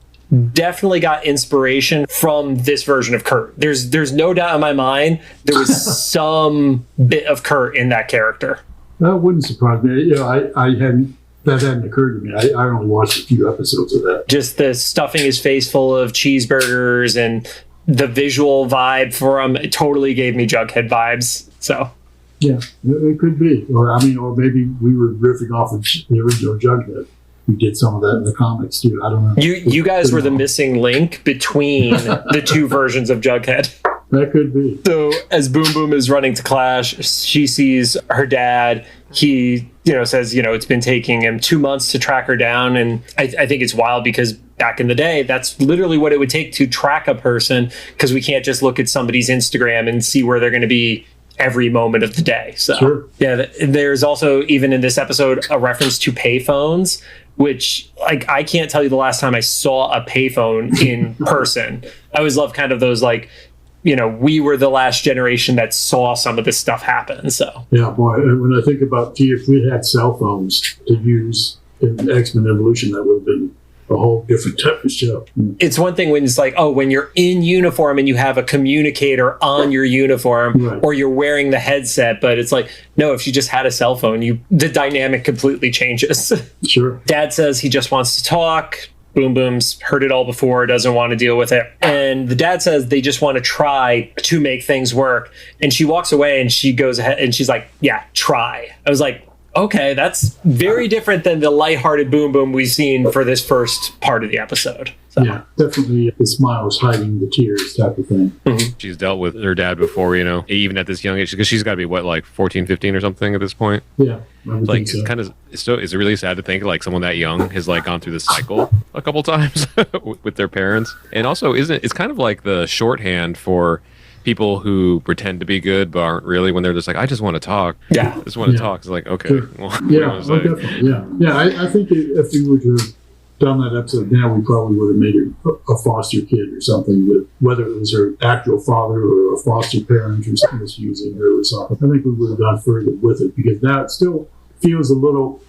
definitely got inspiration from this version of Kurt. There's no doubt in my mind there was some bit of Kurt in that character. That wouldn't surprise me. That hadn't occurred to me. I only watched a few episodes of that. Just the stuffing his face full of cheeseburgers and the visual vibe for him, it totally gave me Jughead vibes. So yeah, it could be, or maybe we were riffing off of the original Jughead. We did some of that in the comics too. I don't know. You guys were the missing link between the two versions of Jughead. That could be. So as Boom Boom is running to Clash, she sees her dad. He, says, it's been taking him 2 months to track her down. And I think it's wild because back in the day, that's literally what it would take to track a person, because we can't just look at somebody's Instagram and see where they're going to be every moment of the day. So sure. Yeah, there's also, even in this episode, a reference to payphones, which I can't tell you the last time I saw a payphone in person. I always love kind of those we were the last generation that saw some of this stuff happen. So yeah, boy, when I think about if we had cell phones to use in X-Men Evolution, that would have been a whole different type of show. It's one thing when it's when you're in uniform and you have a communicator on your uniform, right, or you're wearing the headset, but it's no, if you just had a cell phone, the dynamic completely changes. Sure. Dad says he just wants to talk. Boom Boom's heard it all before, doesn't want to deal with it. And the dad says they just want to try to make things work. And she walks away and she goes ahead and she's like, yeah, try. I was like, okay, that's very different than the lighthearted Boom Boom we've seen for this first part of the episode. So. Yeah, definitely the smile is hiding the tears type of thing. Mm-hmm. She's dealt with her dad before, even at this young age, because she's got to be 14, 15 or something at this point. Yeah. It's it's really sad to think someone that young has gone through this cycle a couple times with their parents. And also it's kind of like the shorthand for people who pretend to be good but aren't really, when they're just I just want to talk. Yeah. I just want to talk. It's okay. Sure. Well, definitely. Yeah. I think if we were to have done that episode now, we probably would have made her a foster kid or something, with whether it was her actual father or a foster parent or something misusing her or something. I think we would have gone further with it, because now it still feels a little,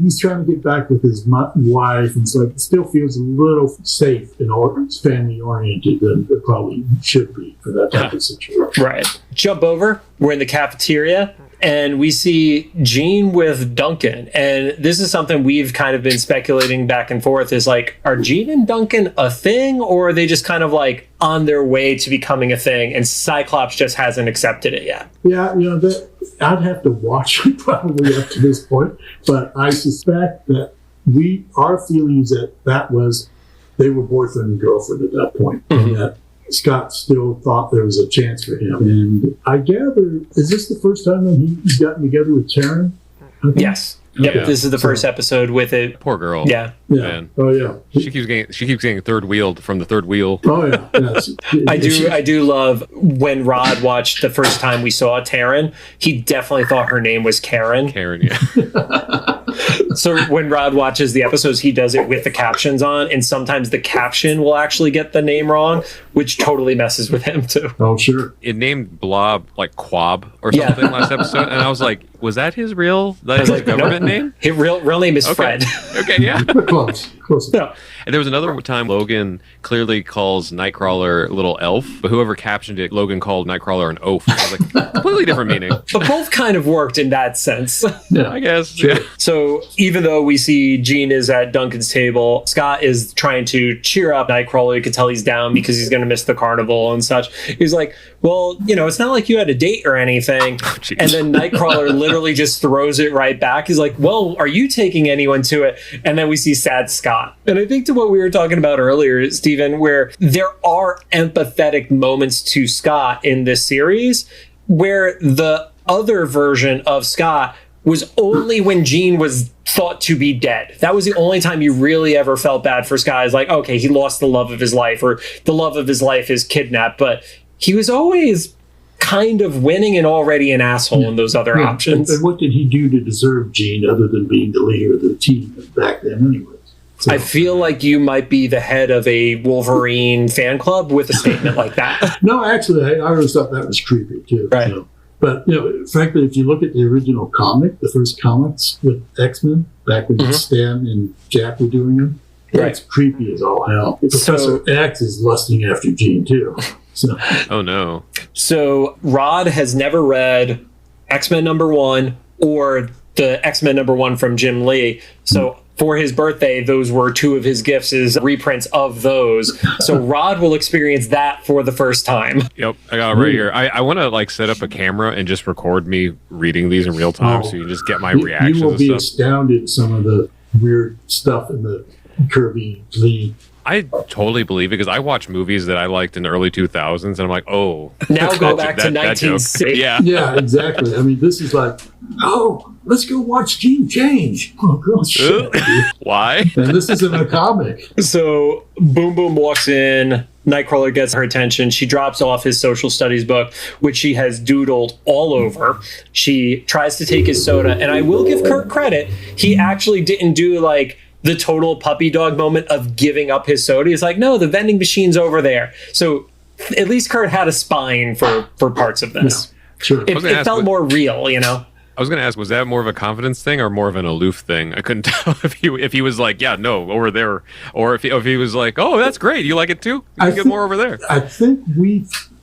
he's trying to get back with his wife, and it still feels a little safe and family oriented than it probably should be for that type of situation. Right. Jump over. We're in the cafeteria. And we see Jean with Duncan. And this is something we've kind of been speculating back and forth, is are Jean and Duncan a thing, or are they just kind of on their way to becoming a thing and Cyclops just hasn't accepted it yet? Yeah, I'd have to watch it probably up to this point, but I suspect that our feeling is that they were boyfriend and girlfriend at that point, mm-hmm, and that Scott still thought there was a chance for him. And I gather, is this the first time that he's gotten together with Taryn? Yes. Yep. Yeah. This is the first episode with it. Poor girl. Yeah. Man. Oh yeah. She keeps getting third wheeled from the third wheel. Oh yeah. Yes. I do love when Rod watched the first time we saw Taryn, he definitely thought her name was Karen. Karen, yeah. So when Rod watches the episodes, he does it with the captions on, and sometimes the caption will actually get the name wrong, which totally messes with him too. Oh sure. It named Blob Quab or something last episode, and I was like, was that his government name? His real name is Fred. Okay, yeah. Close. No. And there was another time Logan clearly calls Nightcrawler little elf, but whoever captioned it, Logan called Nightcrawler an oaf. I was completely different meaning. But both kind of worked in that sense. Yeah, I guess. Sure. Yeah. So even though we see Jean is at Duncan's table, Scott is trying to cheer up Nightcrawler. You can tell he's down because he's going to miss the carnival and such. He's like, well, it's not like you had a date or anything. Oh, and then Nightcrawler literally just throws it right back. He's like, well, are you taking anyone to it? And then we see sad Scott. And I think to what we were talking about earlier, Stephen, where there are empathetic moments to Scott in this series, where the other version of Scott was only when Jean was thought to be dead. That was the only time you really ever felt bad for Scott. Is okay, he lost the love of his life, or the love of his life is kidnapped, but he was always kind of winning and already an asshole in those other options. And what did he do to deserve Jean other than being the leader of the team back then anyways? So, I feel like you might be the head of a Wolverine fan club with a statement like that. No, actually, I always thought that was creepy too. Right. So, But, frankly, if you look at the original comic, the first comics with X-Men, back when Stan and Jack were doing them, it's creepy as all hell. Professor X is lusting after Jean, too. So. Oh, no. So Rod has never read X-Men #1 or the X-Men #1 from Jim Lee. So for his birthday, those were two of his gifts, is reprints of those. So Rod will experience that for the first time. Yep, I got it right here. I want to set up a camera and just record me reading these in real time, so you just get my reactions. You will be and stuff. astounded at some of the weird stuff in the Kirby Lee. I totally believe it because I watched movies that I liked in the early 2000s, and I'm like, oh. Now go back to 1960. Yeah, exactly. I mean, this is like, let's go watch Jean change. Oh, girl, shit. Why? And this isn't a comic. So Boom Boom walks in. Nightcrawler gets her attention. She drops off his social studies book, which she has doodled all over. She tries to take his soda, and I will give Kurt credit. He actually didn't do the total puppy dog moment of giving up his soda. He's like, no, the vending machine's over there. So at least Kurt had a spine for parts of this. Yeah, sure. It felt more real, I was going to ask, was that more of a confidence thing or more of an aloof thing? I couldn't tell if he was like, yeah, no, over there. Or if he was like, oh, that's great. You like it too? You get more over there. I think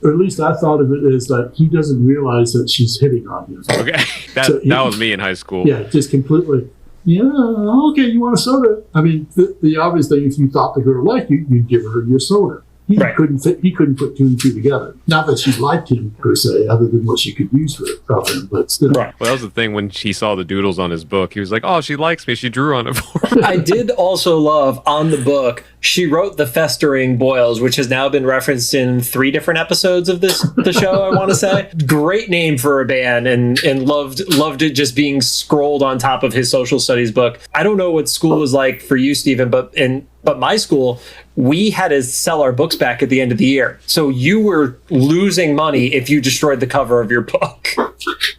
or at least I thought of it as that he doesn't realize that she's hitting on him. Okay. That was me in high school. Yeah, just completely. Yeah, okay, you want a soda? I mean, the obvious thing, if you thought the girl liked you, you'd give her your soda. He couldn't put two and two together. Not that she liked him per se, other than what she could use for him, but still. Right. Well, that was the thing when she saw the doodles on his book. He was like, "Oh, she likes me. She drew on it for me." I did also love on the book. She wrote the festering boils, which has now been referenced in 3 different episodes of the show. I want to say, great name for a band, and loved it just being scrolled on top of his social studies book. I don't know what school was like for you, Stephen, but my school, we had to sell our books back at the end of the year. So you were losing money if you destroyed the cover of your book.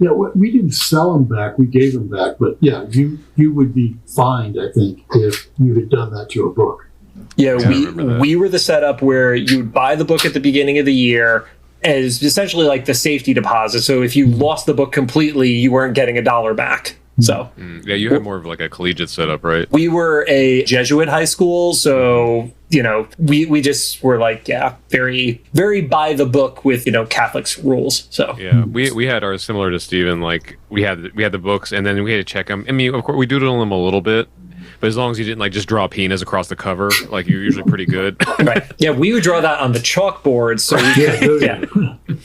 Yeah, we didn't sell them back. We gave them back. But yeah, you would be fined, I think, if you had done that to a book. Yeah, we were the setup where you would buy the book at the beginning of the year as essentially like the safety deposit. So if you lost the book completely, you weren't getting $1 back. So yeah, you had more of a collegiate setup, right? We were a Jesuit high school, so we just were very, very by the book with Catholics rules. So yeah, we had ours similar to Stephen. We had the books, and then we had to check them. I mean, of course, we doodled them a little bit. But as long as you didn't just draw penis across the cover, you're usually pretty good. Right. Yeah, we would draw that on the chalkboard. So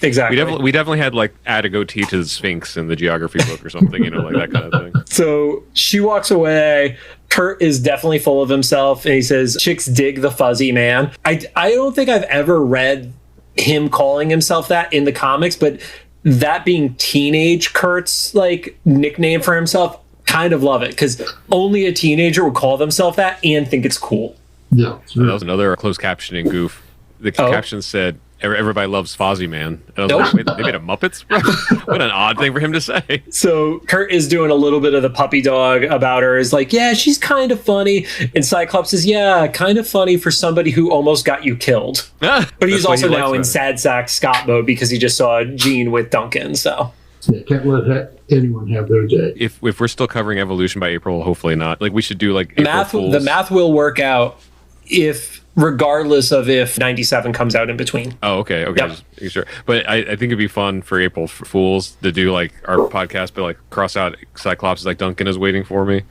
exactly. We definitely had add a goatee to the Sphinx in the geography book or something, that kind of thing. So she walks away. Kurt is definitely full of himself, and he says, "Chicks dig the fuzzy man." I don't think I've ever read him calling himself that in the comics, but that being teenage Kurt's nickname for himself. Kind of love it because only a teenager would call themselves that and think it's cool. Yeah, that was another closed captioning goof. The caption said, "Everybody loves Fozzie Man." And I was like, wait, they made a Muppets? What an odd thing for him to say. So Kurt is doing a little bit of the puppy dog about her. Is like, yeah, she's kind of funny. And Cyclops is, yeah, kind of funny for somebody who almost got you killed. But he's also now in sad sack Scott mode because he just saw Jean with Duncan. So. Yeah, can't let anyone have their day. If we're still covering Evolution by April, hopefully not. We should do April Fools. The math will work out regardless of if 97 comes out in between. Oh, okay. Yep. Just sure. But I think it'd be fun for April Fools to do our podcast, but cross out Cyclops as Duncan is waiting for me.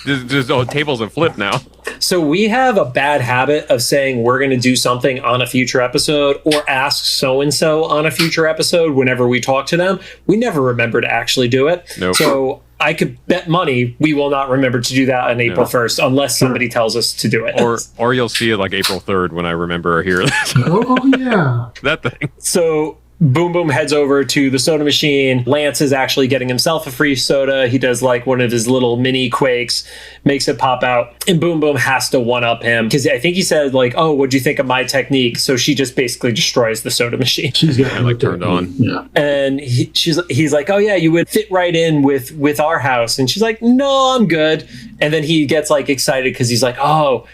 just tables have flipped now. So we have a bad habit of saying we're going to do something on a future episode or ask so-and-so on a future episode whenever we talk to them. We never remember to actually do it. Nope. So I could bet money we will not remember to do that on April 1st unless somebody tells us to do it. Or you'll see it April 3rd when I remember or hear this. Oh, yeah. That thing. So Boom Boom heads over to the soda machine. Lance is actually getting himself a free soda. He does one of his little mini quakes, makes it pop out, and Boom Boom has to one-up him because I think he said oh, what'd you think of my technique? So she just basically destroys the soda machine. She's got turned on. Yeah. And he's like, oh yeah, you would fit right in with our house. And she's like, no, I'm good. And then he gets excited because he's like, oh,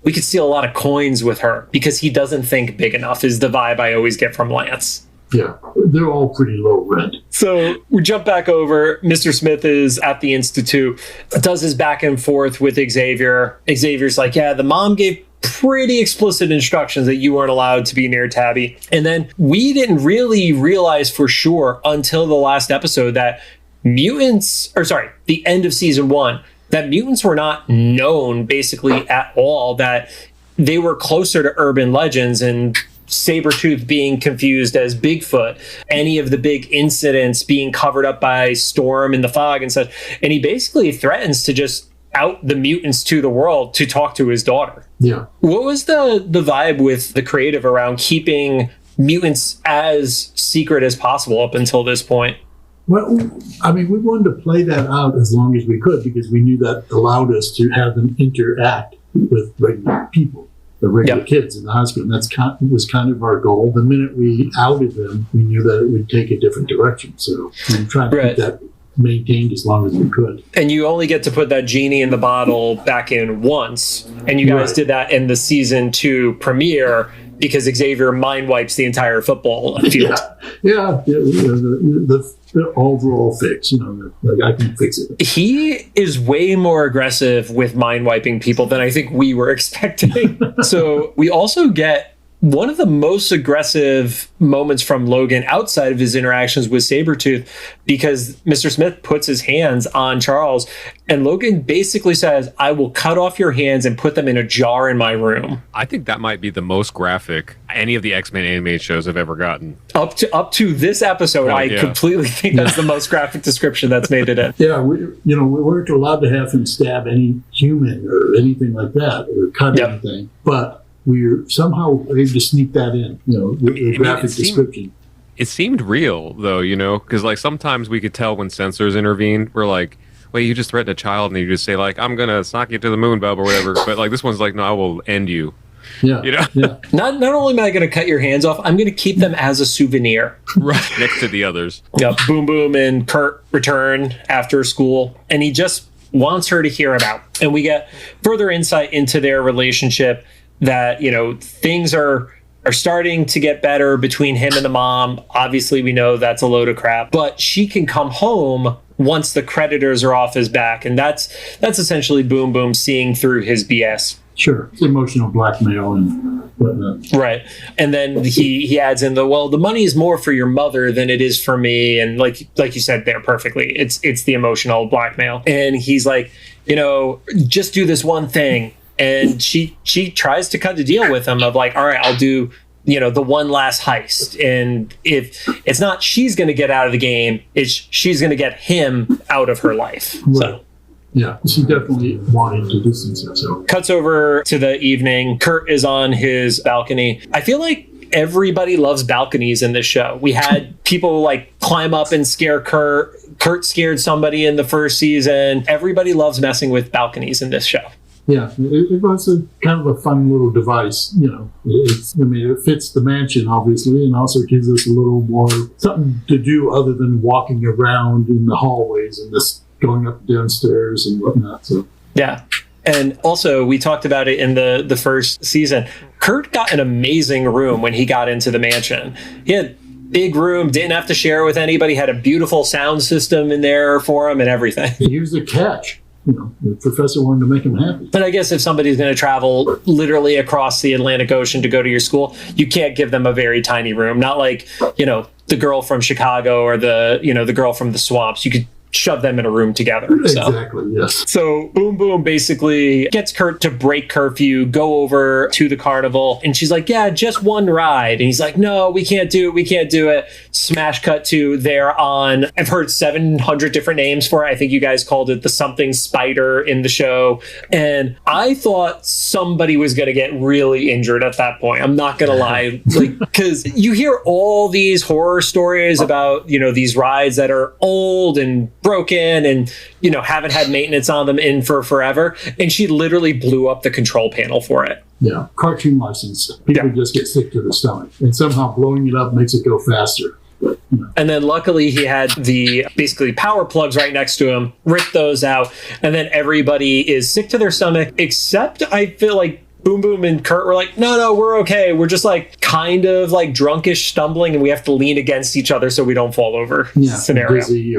we could steal a lot of coins with her because he doesn't think big enough is the vibe I always get from Lance. Yeah, they're all pretty low rent. So we jump back over. Mr. Smith is at the Institute, does his back and forth with Xavier. Xavier's like, yeah, the mom gave pretty explicit instructions that you weren't allowed to be near Tabby. And then we didn't really realize for sure until the last episode that the end of season 1, that mutants were not known basically at all, that they were closer to urban legends and Sabretooth being confused as Bigfoot, any of the big incidents being covered up by Storm in the fog and such. And he basically threatens to just out the mutants to the world to talk to his daughter. Yeah. What was the vibe with the creative around keeping mutants as secret as possible up until this point? Well, I mean, we wanted to play that out as long as we could because we knew that allowed us to have them interact with regular people, the regular kids in the hospital. And was kind of our goal. The minute we outed them, we knew that it would take a different direction. So we tried to keep that maintained as long as we could. And you only get to put that genie in the bottle back in once. And you guys did that in the season 2 premiere because Xavier mind wipes the entire football field. The overall fix, like I can fix it. He is way more aggressive with mind wiping people than I think we were expecting. So we also get one of the most aggressive moments from Logan outside of his interactions with Sabretooth, because Mr. Smith puts his hands on Charles and Logan basically says, I will cut off your hands and put them in a jar in my room. I think that might be the most graphic any of the X-Men animated shows have ever gotten. Up to this episode, I completely think that's the most graphic description that's made it in. Yeah, we weren't allowed to have him stab any human or anything like that or cut anything, but we're somehow able to sneak that in, the graphic description. It seemed real, though, because like sometimes we could tell when censors intervened. We're like, wait, you just threatened a child, and you just say like, I'm gonna knock you to the moon, bub, or whatever. But like this one's like, no, I will end you. Yeah. Not only am I going to cut your hands off, I'm going to keep them as a souvenir. Right. Next to the others. Yep. Boom Boom and Kurt return after school, and he just wants her to hear about. And we get further insight into their relationship that, things are starting to get better between him and the mom. Obviously, we know that's a load of crap, but she can come home once the creditors are off his back. And that's essentially Boom Boom seeing through his BS. Sure. It's emotional blackmail and whatnot. Right. And then he adds in the money is more for your mother than it is for me. And like you said there perfectly, it's the emotional blackmail. And he's like, just do this one thing. And she tries to cut the deal with him of like, all right, I'll do, the one last heist. And if it's not she's going to get out of the game, it's she's going to get him out of her life. Right. So. Yeah, she definitely wanted to distance herself. Cuts over to the evening. Kurt is on his balcony. I feel like everybody loves balconies in this show. We had people like climb up and scare Kurt. Kurt scared somebody in the first season. Everybody loves messing with balconies in this show. Yeah, it was a kind of a fun little device. It fits the mansion, obviously, and also gives us a little more something to do other than walking around in the hallways and this going up and downstairs and whatnot. So yeah. And also, we talked about it in the first season. Kurt got an amazing room when he got into the mansion. He had big room, didn't have to share with anybody, had a beautiful sound system in there for him and everything. Here's the catch. The professor wanted to make him happy. But I guess if somebody's going to travel literally across the Atlantic Ocean to go to your school, you can't give them a very tiny room. Not like, the girl from Chicago or the girl from the swamps. You could shove them in a room together. Exactly, yes. So Boom Boom basically gets Kurt to break curfew, go over to the carnival, and she's like, yeah, just one ride. And he's like, no, we can't do it. Smash cut to there on, I've heard 700 different names for it. I think you guys called it the something spider in the show. And I thought somebody was going to get really injured at that point. I'm not going to lie. Because you hear all these horror stories about, these rides that are old and broken and haven't had maintenance on them in for forever, and she literally blew up the control panel for it. Yeah, cartoon license. People just get sick to the stomach, and somehow blowing it up makes it go faster. But, and then luckily he had the basically power plugs right next to him, ripped those out, and then everybody is sick to their stomach except I feel like Boom Boom and Kurt were like, no, we're okay. We're just like kind of like drunkish stumbling and we have to lean against each other so we don't fall over scenario. Dizzy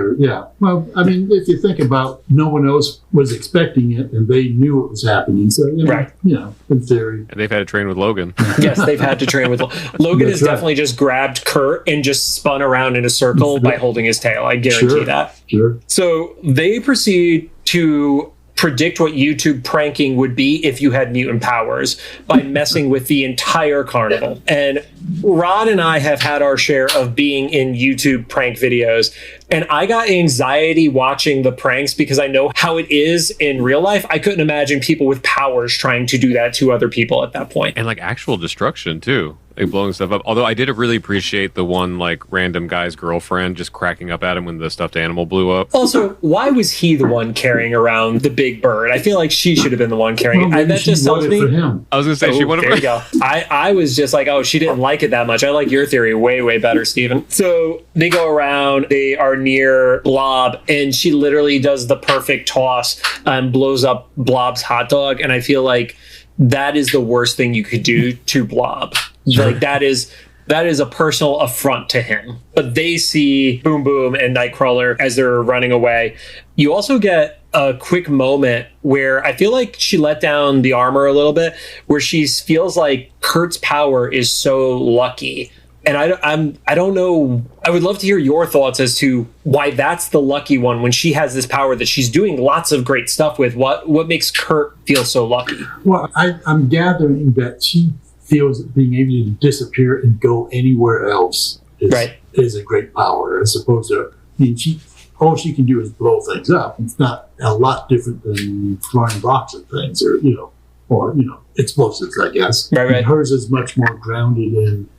well, I mean, if you think about no one else was expecting it and they knew it was happening. So, right. In theory. And they've had to train with Logan. Yes, they've had to train with Logan. Has definitely just grabbed Kurt and just spun around in a circle by holding his tail. I guarantee that. Sure. So they proceed to predict what YouTube pranking would be if you had mutant powers by messing with the entire carnival. And Rod and I have had our share of being in YouTube prank videos, and I got anxiety watching the pranks because I know how it is in real life. I couldn't imagine people with powers trying to do that to other people at that point. And like actual destruction too. Like blowing stuff up. Although I did really appreciate the one like random guy's girlfriend just cracking up at him when the stuffed animal blew up. Also, why was he the one carrying around the big bird? I feel like she should have been the one carrying it. That just tells me. I was gonna say she wanted. There you go. I was just like, oh, she didn't like it that much. I like your theory way better, Steven. So they go around. They are near Blob, and she literally does the perfect toss and blows up Blob's hot dog. And I feel like that is the worst thing you could do to Blob. Sure. Like that is a personal affront to him. But they see Boom Boom and Nightcrawler as they're running away. You also get a quick moment where I feel like she let down the armor a little bit, where she feels like Kurt's power is so lucky. And I don't know. I would love to hear your thoughts as to why that's the lucky one when she has this power that she's doing lots of great stuff with. What makes Kurt feel so lucky? Well, I'm gathering that she feels that being able to disappear and go anywhere else is a great power, as opposed to, all she can do is blow things up. It's not a lot different than throwing rocks at things or explosives, I guess. Right. And hers is much more grounded in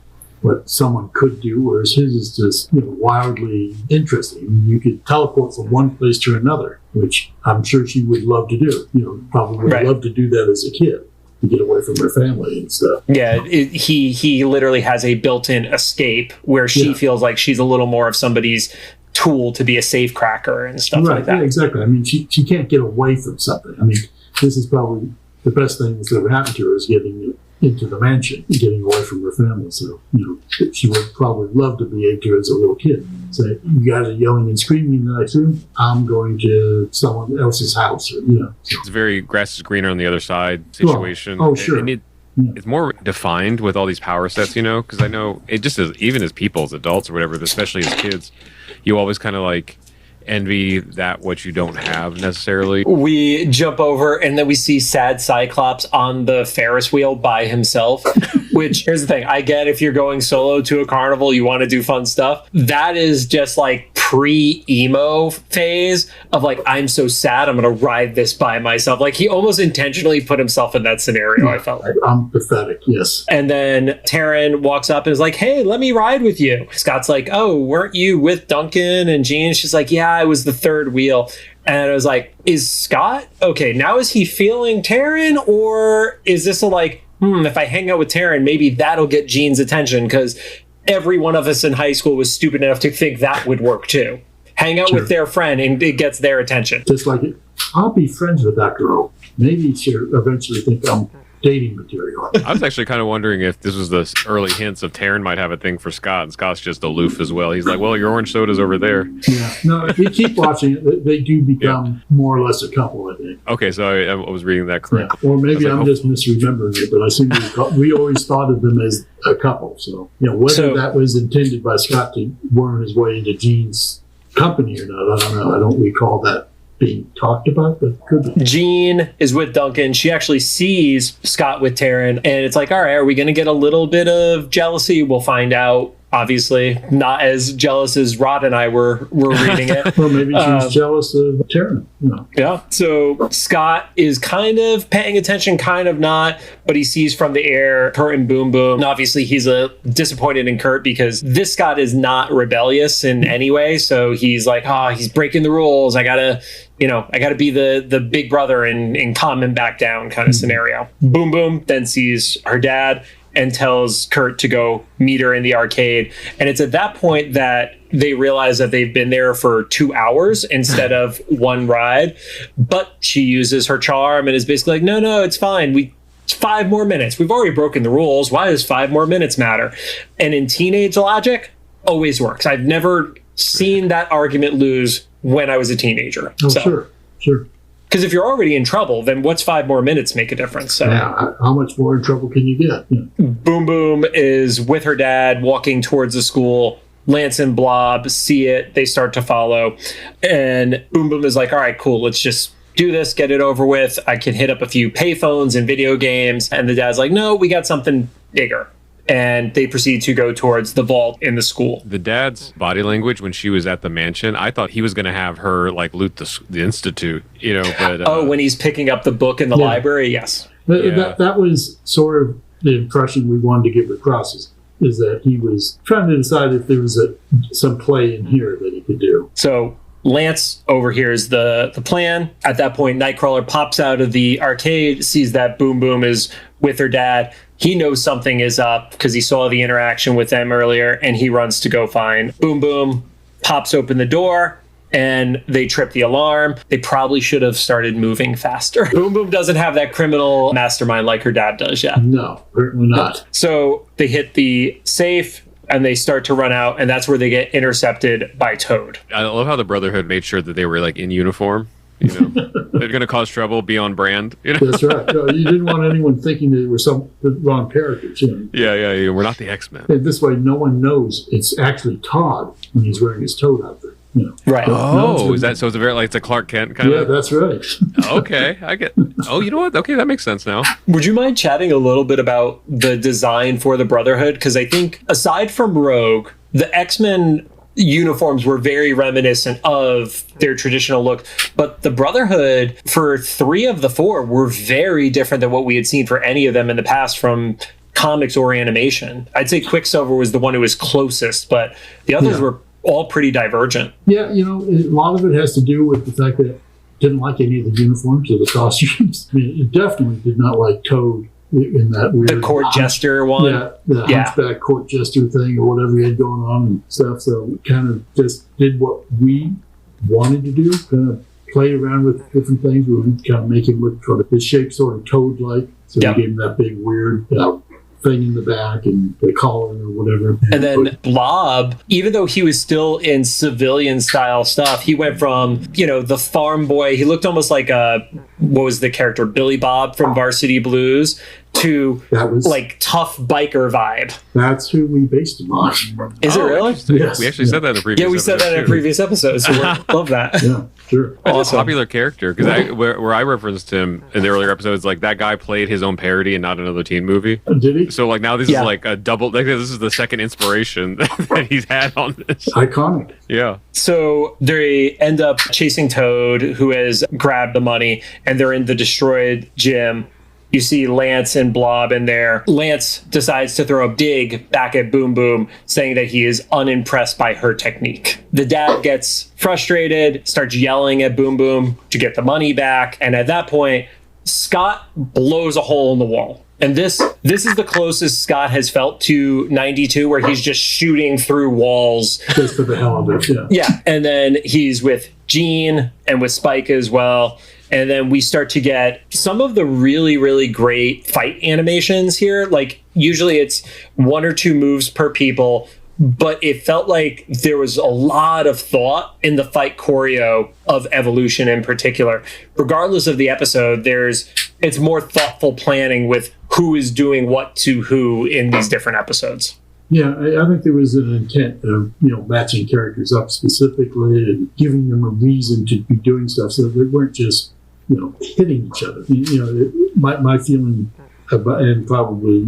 what someone could do, whereas his is just wildly interesting. You could teleport from one place to another, which I'm sure she would love to do. Probably would love to do that as a kid, to get away from her family and stuff. Yeah, he literally has a built-in escape where she feels like she's a little more of somebody's tool to be a safe cracker and stuff like that. Yeah, exactly. I mean, she can't get away from something. I mean, this is probably the best thing that's ever happened to her, is getting into the mansion, getting away from her family. So, she would probably love to be able to as a little kid. So, you guys are yelling and screaming in the next room, I'm going to someone else's house. It's very grass is greener on the other side situation. Oh, sure. And it's more defined with all these power sets, because I know it just is, even as people, as adults or whatever, especially as kids, you always kind of like envy that what you don't have necessarily. We jump over and then we see sad Cyclops on the Ferris wheel by himself, which, here's the thing, I get if you're going solo to a carnival, you want to do fun stuff. That is just like pre-emo phase of like, I'm so sad, I'm going to ride this by myself. Like he almost intentionally put himself in that scenario, I felt. I'm pathetic, yes. And then Taryn walks up and is like, hey, let me ride with you. Scott's like, oh, weren't you with Duncan and Jean? She's like, yeah, I was the third wheel. And I was like, is Scott okay? Now is he feeling Taryn, or is this a like, if I hang out with Taryn, maybe that'll get Jean's attention? Because every one of us in high school was stupid enough to think that would work too. Hang out with their friend and it gets their attention. Just like it, I'll be friends with that girl. Maybe she'll eventually think I'm dating material. I was actually kind of wondering if this was the early hints of Taryn might have a thing for Scott, and Scott's just aloof as well. He's like, well, your orange soda's over there. Yeah. No, if you keep watching it, they do become more or less a couple, I think. Okay, so I was reading that correctly. Yeah. Or maybe I'm just misremembering it, but I seem we always thought of them as a couple. So, whether that was intended by Scott to worm his way into Jean's company or not, I don't know. I don't recall that being talked about, but could be. Jean is with Duncan. She actually sees Scott with Taryn, and it's like, all right, are we going to get a little bit of jealousy? We'll find out. Obviously, not as jealous as Rod and I were reading it. Or maybe she's jealous of Taryn. Yeah. So Scott is kind of paying attention, kind of not, but he sees from the air Kurt and Boom Boom. And obviously, he's disappointed in Kurt because this Scott is not rebellious in any way. So he's like, he's breaking the rules. I gotta be the big brother and calm him back down kind of scenario. Boom Boom then sees her dad and tells Kurt to go meet her in the arcade. And it's at that point that they realize that they've been there for 2 hours instead of one ride. But she uses her charm and is basically like, no, it's fine. It's 5 more minutes. We've already broken the rules. Why does 5 more minutes matter? And in teenage logic, always works. I've never seen that argument lose when I was a teenager. Oh, sure. Because if you're already in trouble, then what's 5 more minutes make a difference? So, yeah, how much more in trouble can you get? Yeah. Boom Boom is with her dad walking towards the school. Lance and Blob see it. They start to follow. And Boom Boom is like, all right, cool. Let's just do this, get it over with. I can hit up a few payphones and video games. And the dad's like, no, we got something bigger. And they proceed to go towards the vault in the school. The dad's body language when she was at the mansion, I thought he was going to have her like loot the institute, you know. But when he's picking up the book in the library, yes. That was sort of the impression we wanted to give across is that he was trying to decide if there was some play in here that he could do. So Lance overhears the plan. At that point, Nightcrawler pops out of the arcade, sees that Boom Boom is with her dad. He knows something is up because he saw the interaction with them earlier, and he runs to go find Boom Boom, pops open the door, and they trip the alarm. They probably should have started moving faster. Boom Boom doesn't have that criminal mastermind like her dad does yet. No, certainly not. So they hit the safe, and they start to run out, and that's where they get intercepted by Toad. I love how the Brotherhood made sure that they were like in uniform. You know, they're going to cause trouble, be on brand. You know? That's right. No, you didn't want anyone thinking they were the wrong characters. You know? Yeah. We're not the X-Men. And this way, no one knows it's actually Todd when he's wearing his Toad outfit. You know? Right. Is that so? It's a very it's a Clark Kent kind of. Yeah, that's right. Okay, I get. Oh, you know what? Okay, that makes sense now. Would you mind chatting a little bit about the design for the Brotherhood? Because I think aside from Rogue, the X-Men uniforms were very reminiscent of their traditional look, but the Brotherhood for 3 of the 4 were very different than what we had seen for any of them in the past from comics or animation. I'd say Quicksilver was the one who was closest, but the others were all pretty divergent. Yeah, you know, a lot of it has to do with the fact that it didn't like any of the uniforms or the costumes. I mean, it definitely did not like Toad in that weird the court jester one. Yeah, the hunchback court jester thing or whatever he had going on and stuff. So we kind of just did what we wanted to do, kind of play around with different things. We would kind of make him look sort of his shape sort of Toad-like. So we gave him that big weird thing in the back and the collar or whatever. And then Blob, even though he was still in civilian style stuff, he went from, the farm boy, he looked almost like what was the character, Billy Bob from Varsity Blues, to like tough biker vibe. That's who we based him on. Is it really? Yes. We actually said that in a previous episode. Yeah, we said that in a previous episode, so love that. Yeah, sure. That's a popular character, because where I referenced him in the earlier episodes, like that guy played his own parody and not another teen movie. Did he? So like now this is like a double, like this is the second inspiration that he's had on this. Iconic. Yeah. So they end up chasing Toad, who has grabbed the money, and they're in the destroyed gym. You see Lance and Blob in there. Lance decides to throw a dig back at Boom Boom, saying that he is unimpressed by her technique. The dad gets frustrated, starts yelling at Boom Boom to get the money back. And at that point, Scott blows a hole in the wall. And this is the closest Scott has felt to 92, where he's just shooting through walls. Just for the hell of it, yeah. Yeah, and then he's with Jean and with Spike as well. And then we start to get some of the really, really great fight animations here. Like, usually it's 1 or 2 moves per people, but it felt like there was a lot of thought in the fight choreo of Evolution in particular. Regardless of the episode, it's more thoughtful planning with who is doing what to who in these different episodes. Yeah, I think there was an intent of, matching characters up specifically and giving them a reason to be doing stuff so they weren't just, hitting each other. My feeling about, and probably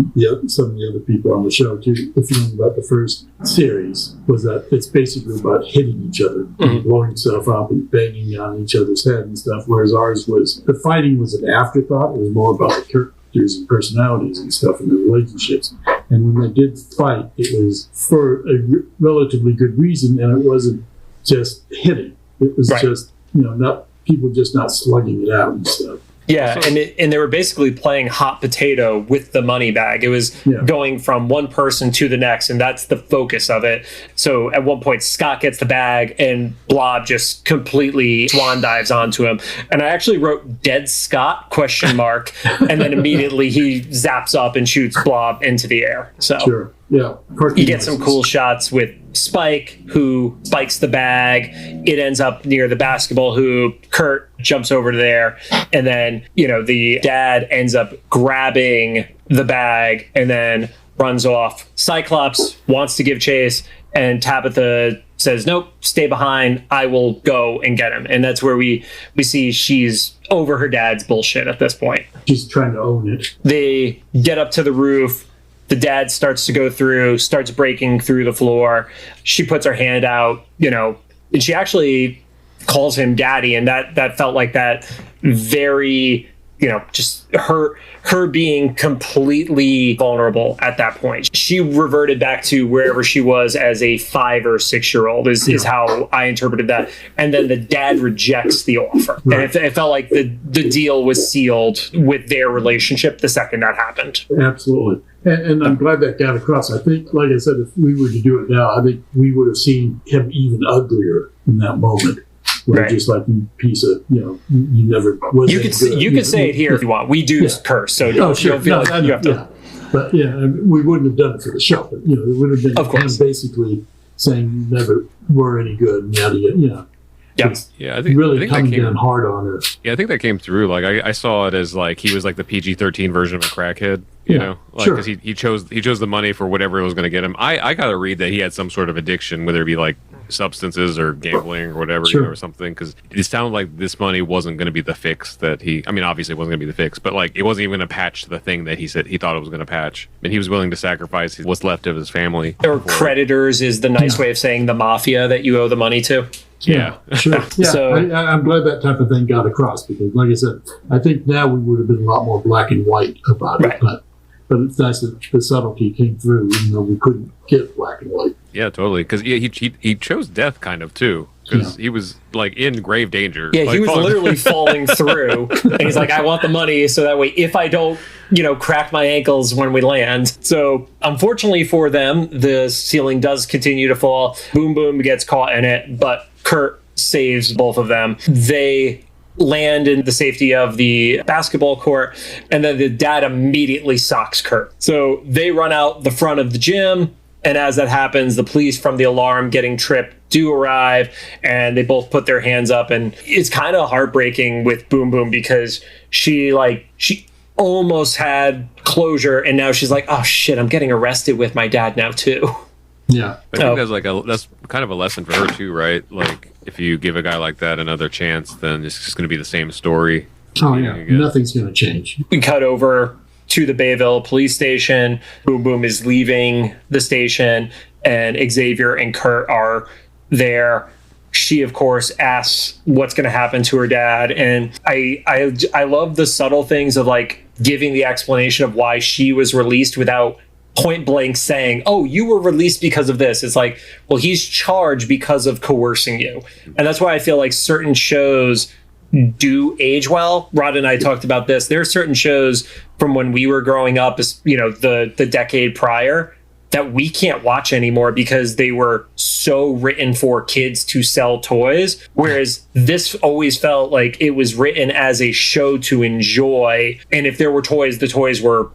some of the other people on the show too, the feeling about the first series was that it's basically about hitting each other, and blowing stuff up and banging on each other's head and stuff, whereas ours was, the fighting was an afterthought. It was more about the characters and personalities and stuff and the relationships. And when they did fight, it was for a relatively good reason, and it wasn't just hitting. It was just, not people just not slugging it out and stuff. Yeah, and they were basically playing hot potato with the money bag. It was going from one person to the next, and that's the focus of it. So at one point, Scott gets the bag, and Blob just completely swan dives onto him. And I actually wrote "Dead Scott?" ? And then immediately he zaps up and shoots Blob into the air. So Sure. Yeah. you get some cool shots with Spike, who spikes the bag. It ends up near the basketball hoop. Kurt jumps over to there. And then, the dad ends up grabbing the bag and then runs off. Cyclops wants to give chase, and Tabitha says, nope, stay behind. I will go and get him. And that's where we see she's over her dad's bullshit at this point. She's trying to own it. They get up to the roof. The dad starts to go through, starts breaking through the floor. She puts her hand out, and she actually calls him daddy. And that felt like that very, just her being completely vulnerable at that point. She reverted back to wherever she was as a 5 or 6 year old is how I interpreted that. And then the dad rejects the offer. Right. And it felt like the deal was sealed with their relationship the second that happened. Absolutely. And I'm glad that got across. I think, like I said, if we were to do it now, I think we would have seen him even uglier in that moment. Where just like you piece of, you never was. You could say it here if you want. We do curse, so don't feel like you have to. But we wouldn't have done it for the show. But, it would have been him basically saying you never were any good, and yada. Yeah, I think coming down hard on her. Yeah, I think that came through. Like I saw it as like he was like the PG-13 version of a crackhead. Because he chose the money for whatever it was going to get him. I got to read that he had some sort of addiction, whether it be like substances or gambling or whatever, or something. Because it sounded like this money wasn't going to be the fix that obviously it wasn't going to be the fix, but like it wasn't even going to patch the thing that he said he thought it was going to patch, and he was willing to sacrifice what's left of his family. Or creditors is the nice way of saying the mafia that you owe the money to. Yeah, sure. Yeah, so I'm glad that type of thing got across because, like I said, I think now we would have been a lot more black and white about it. But it's nice that the subtlety came through, even though we couldn't get black and white. Yeah, totally. Because he chose death kind of too. Because he was like in grave danger. Yeah, like, he was literally falling through, and he's like, "I want the money, so that way, if I don't, crack my ankles when we land." So, unfortunately for them, the ceiling does continue to fall. Boom Boom gets caught in it, but Kurt saves both of them. They land in the safety of the basketball court, and then the dad immediately socks Kurt. So they run out the front of the gym, and as that happens, the police from the alarm getting tripped do arrive, and they both put their hands up, and it's kind of heartbreaking with Boom Boom because she almost had closure, and now she's like, oh shit, I'm getting arrested with my dad now too. Yeah, I think that's kind of a lesson for her too, right? Like if you give a guy like that another chance, then it's just going to be the same story. Oh yeah, nothing's going to change. We cut over to the Bayville police station. Boom Boom is leaving the station, and Xavier and Kurt are there. She, of course, asks what's going to happen to her dad, and I love the subtle things of like giving the explanation of why she was released without point blank saying, oh, you were released because of this. It's like, well, he's charged because of coercing you. And that's why I feel like certain shows do age well. Rod and I talked about this. There are certain shows from when we were growing up, the decade prior, that we can't watch anymore because they were so written for kids to sell toys. Whereas this always felt like it was written as a show to enjoy. And if there were toys, the toys were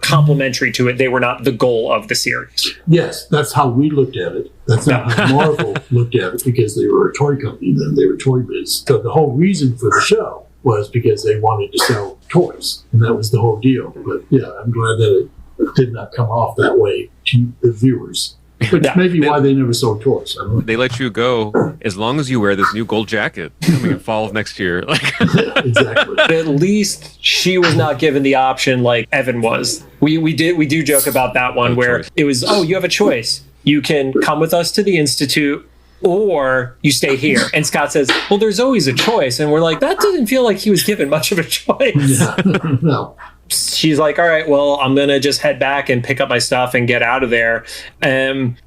complementary to it. They were not the goal of the series. Yes, that's how we looked at it. That's not how Marvel looked at it because they were a toy company then. They were Toy Biz. So the whole reason for the show was because they wanted to sell toys. And that was the whole deal. But yeah, I'm glad that it did not come off that way to the viewers. But maybe why they never sold toys. I don't know. They let you go as long as you wear this new gold jacket coming in fall of next year. Yeah, exactly. But at least she was not given the option like Evan was. We do joke about that one where it was, oh, you have a choice. You can come with us to the Institute or you stay here. And Scott says, well, there's always a choice. And we're like, that doesn't feel like he was given much of a choice. Yeah. No. She's like, all right, well, I'm going to just head back and pick up my stuff and get out of there.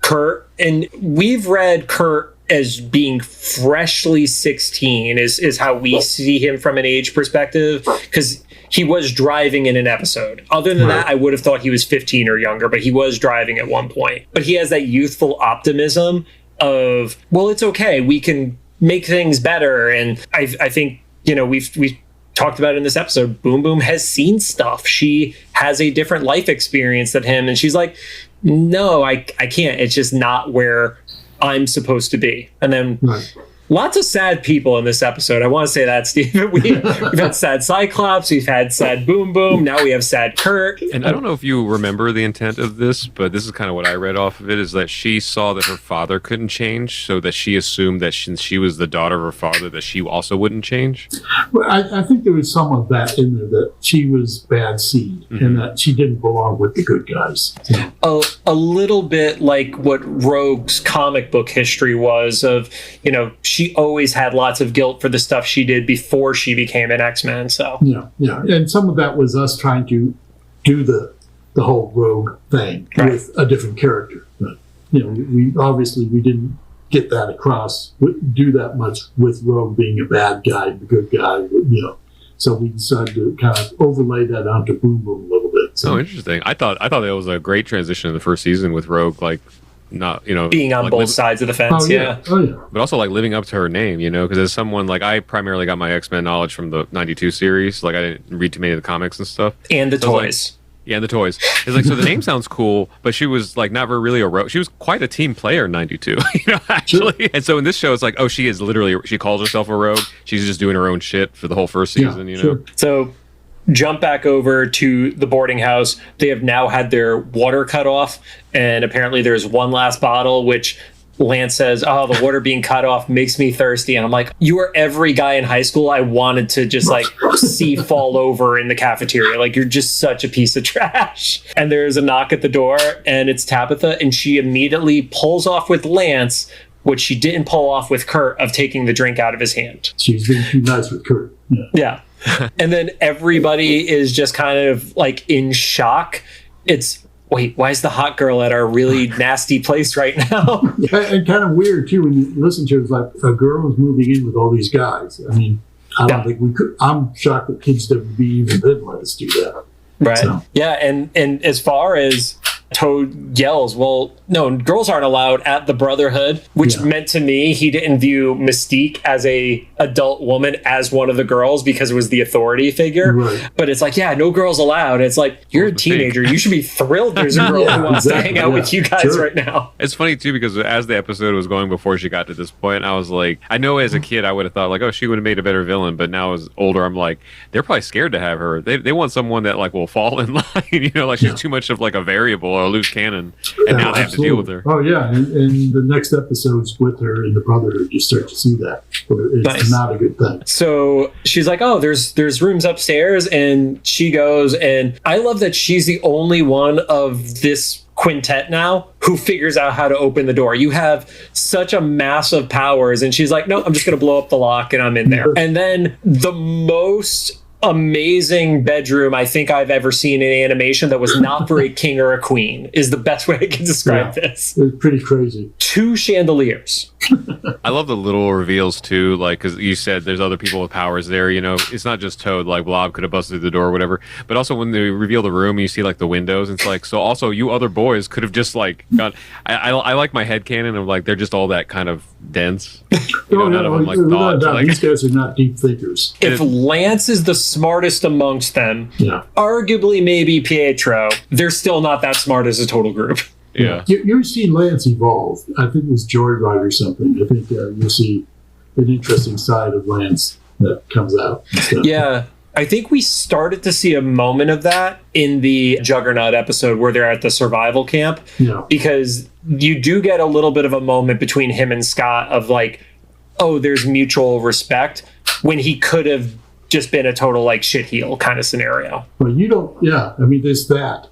Kurt, and we've read Kurt as being freshly 16 is how we see him from an age perspective, because he was driving in an episode. Other than that, I would have thought he was 15 or younger, but he was driving at one point. But he has that youthful optimism of, well, it's okay, we can make things better. And I think, we've talked about it in this episode, Boom Boom has seen stuff. She has a different life experience than him. And she's like, no, I can't. It's just not where I'm supposed to be. And then lots of sad people in this episode. I want to say that, Steve. We've had sad Cyclops. We've had sad Boom Boom. Now we have sad Kurt. And I don't know if you remember the intent of this, but this is kind of what I read off of it, is that she saw that her father couldn't change, so that she assumed that since she was the daughter of her father, that she also wouldn't change. Well, I think there was some of that in there, that she was bad seed and that she didn't belong with the good guys. A little bit like what Rogue's comic book history was of, she always had lots of guilt for the stuff she did before she became an X-Men. So yeah, and some of that was us trying to do the whole Rogue thing with a different character. But we obviously didn't get that across, do that much with Rogue being a bad guy, the good guy. So we decided to kind of overlay that onto Boom Boom a little bit. So. Oh, interesting. I thought that was a great transition in the first season with Rogue, like, not being on both sides of the fence. But also like living up to her name, because as someone, like, I primarily got my X-Men knowledge from the 92 series. Like, I didn't read too many of the comics and stuff, and the toys. And the toys. It's like, so the name sounds cool, but she was like never really a Rogue. She was quite a team player in 92, actually. Sure. And so in this show, it's like, oh, she is literally, she calls herself a Rogue. She's just doing her own shit for the whole first season, Sure. So jump back over to the boarding house. They have now had their water cut off, and apparently there's one last bottle, which Lance says, oh, the water being cut off makes me thirsty. And I'm like, you are every guy in high school I wanted to just like see fall over in the cafeteria. Like, you're just such a piece of trash. And there's a knock at the door, and it's Tabitha, and she immediately pulls off with Lance what she didn't pull off with Kurt, of taking the drink out of his hand. She's been too nice with Kurt. Yeah. And then everybody is just kind of like in shock. It's, wait, why is the hot girl at our really nasty place right now? Yeah, and kind of weird too when you listen to it. It's like a girl was moving in with all these guys. I mean, I don't think we could. I'm shocked that kids WB even did let us do that. Right. So. Yeah, and as far as Toad yells, well, no, girls aren't allowed at the Brotherhood, which meant to me he didn't view Mystique as a adult woman as one of the girls because it was the authority figure. Right. But it's like, yeah, no girls allowed. It's like, you're a teenager. You should be thrilled there's a girl who wants to hang out with you guys right now. It's funny, too, because as the episode was going before she got to this point, I was like, I know as a kid I would have thought, like, oh, she would have made a better villain. But now as older, I'm like, they're probably scared to have her. They want someone that, like, will fall in line. Like, she's too much of, like, a variable or a loose cannon. And now they have to deal with her. Oh, yeah. And the next episodes with her in the Brotherhood, you start to see that. It's not a good thing. So she's like, oh, there's rooms upstairs. And she goes, and I love that she's the only one of this quintet now who figures out how to open the door. You have such a massive powers. And she's like, no, I'm just going to blow up the lock and I'm in there. And then the most amazing bedroom I think I've ever seen in animation that was not for a king or a queen is the best way I can describe this. It's pretty crazy. 2 chandeliers. I love the little reveals too, like, because you said there's other people with powers there, it's not just Toad, like Blob could have busted through the door or whatever, but also when they reveal the room, you see like the windows, it's like, so also you other boys could have just like gone. I like my headcanon of like, they're just all that kind of dense. None of them like thought. Like, these guys are not deep thinkers. If Lance is the smartest amongst them, arguably maybe Pietro, they're still not that smart as a total group. Yeah. You see Lance evolve. I think it was Joyride or something. I think you'll see an interesting side of Lance that comes out. Yeah. I think we started to see a moment of that in the Juggernaut episode where they're at the survival camp. Yeah. Because you do get a little bit of a moment between him and Scott of like, oh, there's mutual respect, when he could have just been a total like shit heel kind of scenario. Well, I mean, there's that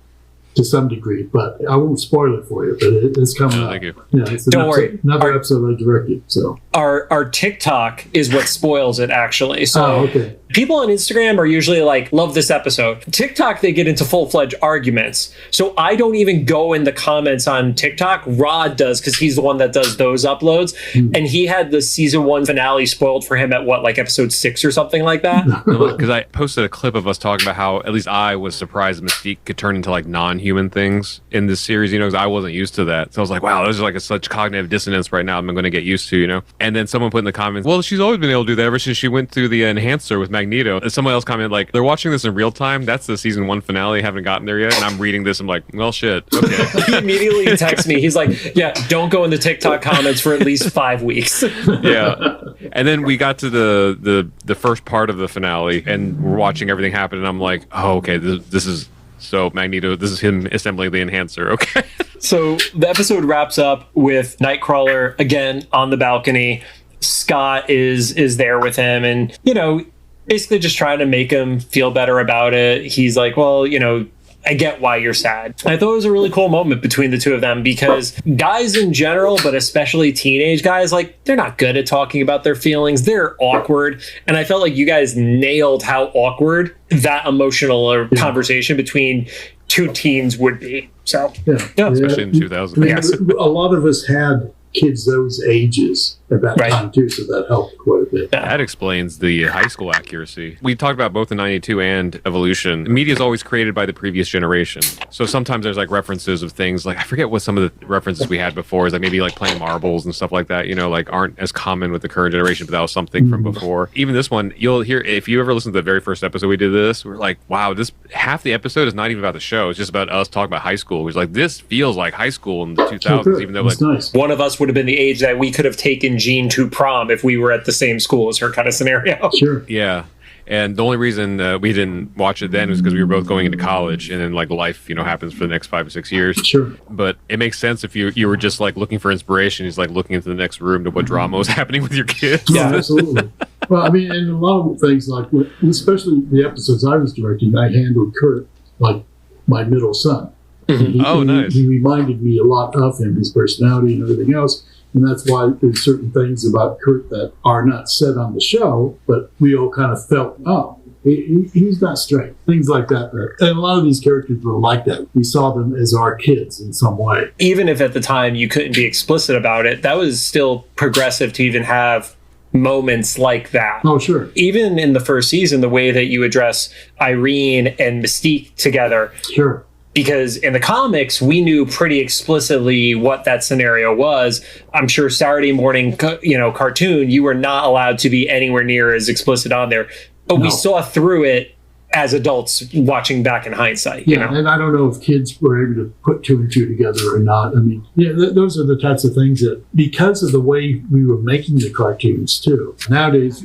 to some degree, but I won't spoil it for you, but it's coming up. Thank you. Yeah, it's worry. Another episode I directed. So our TikTok is what spoils it, actually. So okay. people on Instagram are usually like, love this episode. TikTok, they get into full-fledged arguments. So I don't even go in the comments on TikTok. Rod does, because he's the one that does those uploads. And he had the season 1 finale spoiled for him at what, like episode 6 or something like that? Because I posted a clip of us talking about how at least I was surprised Mystique could turn into like non-human things in this series, you know, because I wasn't used to that. So I was like, wow, there's like such cognitive dissonance right now I'm going to get used to, you know? And then someone put in the comments, well, she's always been able to do that ever since she went through the enhancer with Magneto. And someone else commented like, they're watching this in real time. That's the season 1 finale. Haven't gotten there yet. And I'm reading this. I'm like, well, shit. Okay. He immediately texts me. He's like, yeah, don't go in the TikTok comments for at least 5 weeks. Yeah. And then we got to the first part of the finale and we're watching everything happen. And I'm like, oh, okay, this is so Magneto. This is him assembling the enhancer. Okay. So the episode wraps up with Nightcrawler again on the balcony. Scott is there with him and, you know, basically just trying to make him feel better about it. He's like, well, you know, I get why you're sad. I thought it was a really cool moment between the two of them because guys in general, but especially teenage guys, like they're not good at talking about their feelings. They're awkward. And I felt like you guys nailed how awkward that emotional conversation between two teens would be. So, yeah. Especially in 2000. Yes. A lot of us had kids those ages at that time too, so that helped quite a bit. That explains the high school accuracy. We talked about both the 92 and Evolution. Media is always created by the previous generation. So sometimes there's like references of things like, I forget what some of the references we had before is like maybe like playing marbles and stuff like that, you know, like aren't as common with the current generation, but that was something from before. Even this one, you'll hear, if you ever listen to the very first episode we did this, we're like, wow, this half the episode is not even about the show. It's just about us talking about high school. It's like, this feels like high school in the 2000s, even though like nice. One of us would have been the age that we could have taken Jean to prom if we were at the same school as her kind of scenario. Sure. Yeah. And the only reason we didn't watch it then was because we were both going into college and then like life, you know, happens for the next 5 or 6 years. Sure. But it makes sense if you were just like looking for inspiration. He's like looking into the next room to what drama was happening with your kids. Yeah, absolutely. Well, I mean, and a lot of things like, especially the episodes I was directing, I handled Kurt like my middle son. Nice. He reminded me a lot of him, his personality and everything else. And that's why there's certain things about Kurt that are not said on the show, but we all kind of felt, oh, he's not straight. Things like that. And a lot of these characters were like that. We saw them as our kids in some way. Even if at the time you couldn't be explicit about it, that was still progressive to even have moments like that. Oh, sure. Even in the first season, the way that you address Irene and Mystique together. Sure. Because in the comics, we knew pretty explicitly what that scenario was. I'm sure Saturday morning, cartoon, you were not allowed to be anywhere near as explicit on there. But we saw through it as adults watching back in hindsight. Yeah, you know? And I don't know if kids were able to put 2 and 2 together or not. I mean, those are the types of things that, because of the way we were making the cartoons too, nowadays,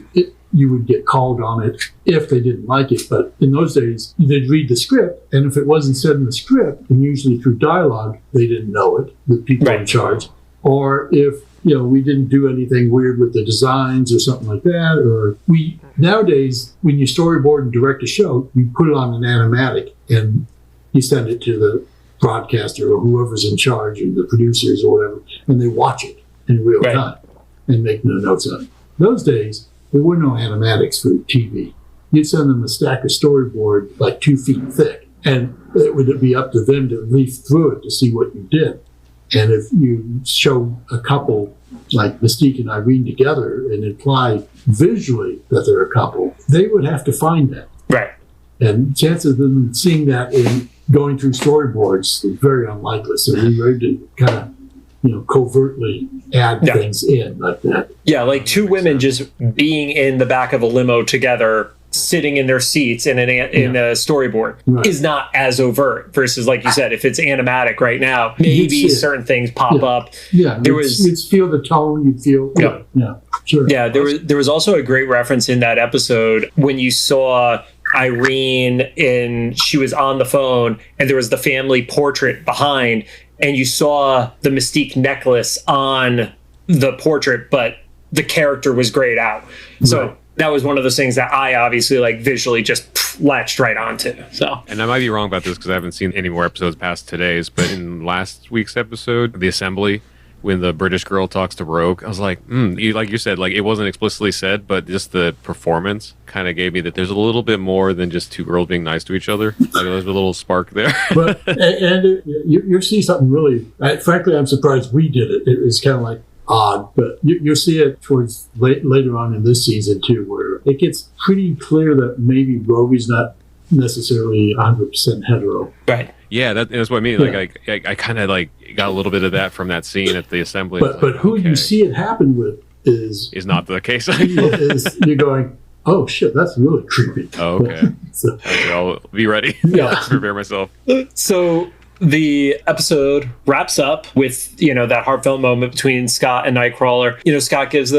you would get called on it if they didn't like it. But in those days, they'd read the script, and if it wasn't said in the script, and usually through dialogue, they didn't know it, the people in charge. Or if, we didn't do anything weird with the designs or something like that, or nowadays, when you storyboard and direct a show, you put it on an animatic, and you send it to the broadcaster or whoever's in charge, or the producers or whatever, and they watch it in real time and make no notes on it. Those days, there were no animatics for TV. You'd send them a stack of storyboard like 2 feet thick, and it would be up to them to leaf through it to see what you did. And if you show a couple like Mystique and Irene together and imply visually that they're a couple, they would have to find that. Right. And chances of them seeing that in going through storyboards is very unlikely. So we were able to kind of covertly add things in like that. Yeah, like 2 women just being in the back of a limo together, sitting in their seats in a storyboard is not as overt versus, like you said, if it's animatic right now, maybe certain things pop up. Yeah, you'd feel the tone, you'd feel, sure. Yeah, there was also a great reference in that episode when you saw Irene and she was on the phone and there was the family portrait behind, and you saw the Mystique necklace on the portrait, but the character was grayed out. So that was one of those things that I obviously visually just latched right onto. So, and I might be wrong about this because I haven't seen any more episodes past today's, but in last week's episode, the assembly, when the British girl talks to Rogue. I was like, like you said, like it wasn't explicitly said, but just the performance kind of gave me that there's a little bit more than just two girls being nice to each other. Like, there's a little spark there. But you'll see something really. Frankly, I'm surprised we did it. It was kind of like odd, but you'll see it towards later on in this season too, where it gets pretty clear that maybe Roby's not necessarily 100% hetero. Right. Yeah, that's what I mean. Like I kind of like got a little bit of that from that scene at the assembly. But who you see it happen with is not the case. You're going, oh shit, that's really creepy. Oh, okay. So, okay, I'll be ready. Yeah. Prepare myself. So the episode wraps up with, that heartfelt moment between Scott and Nightcrawler. Scott gives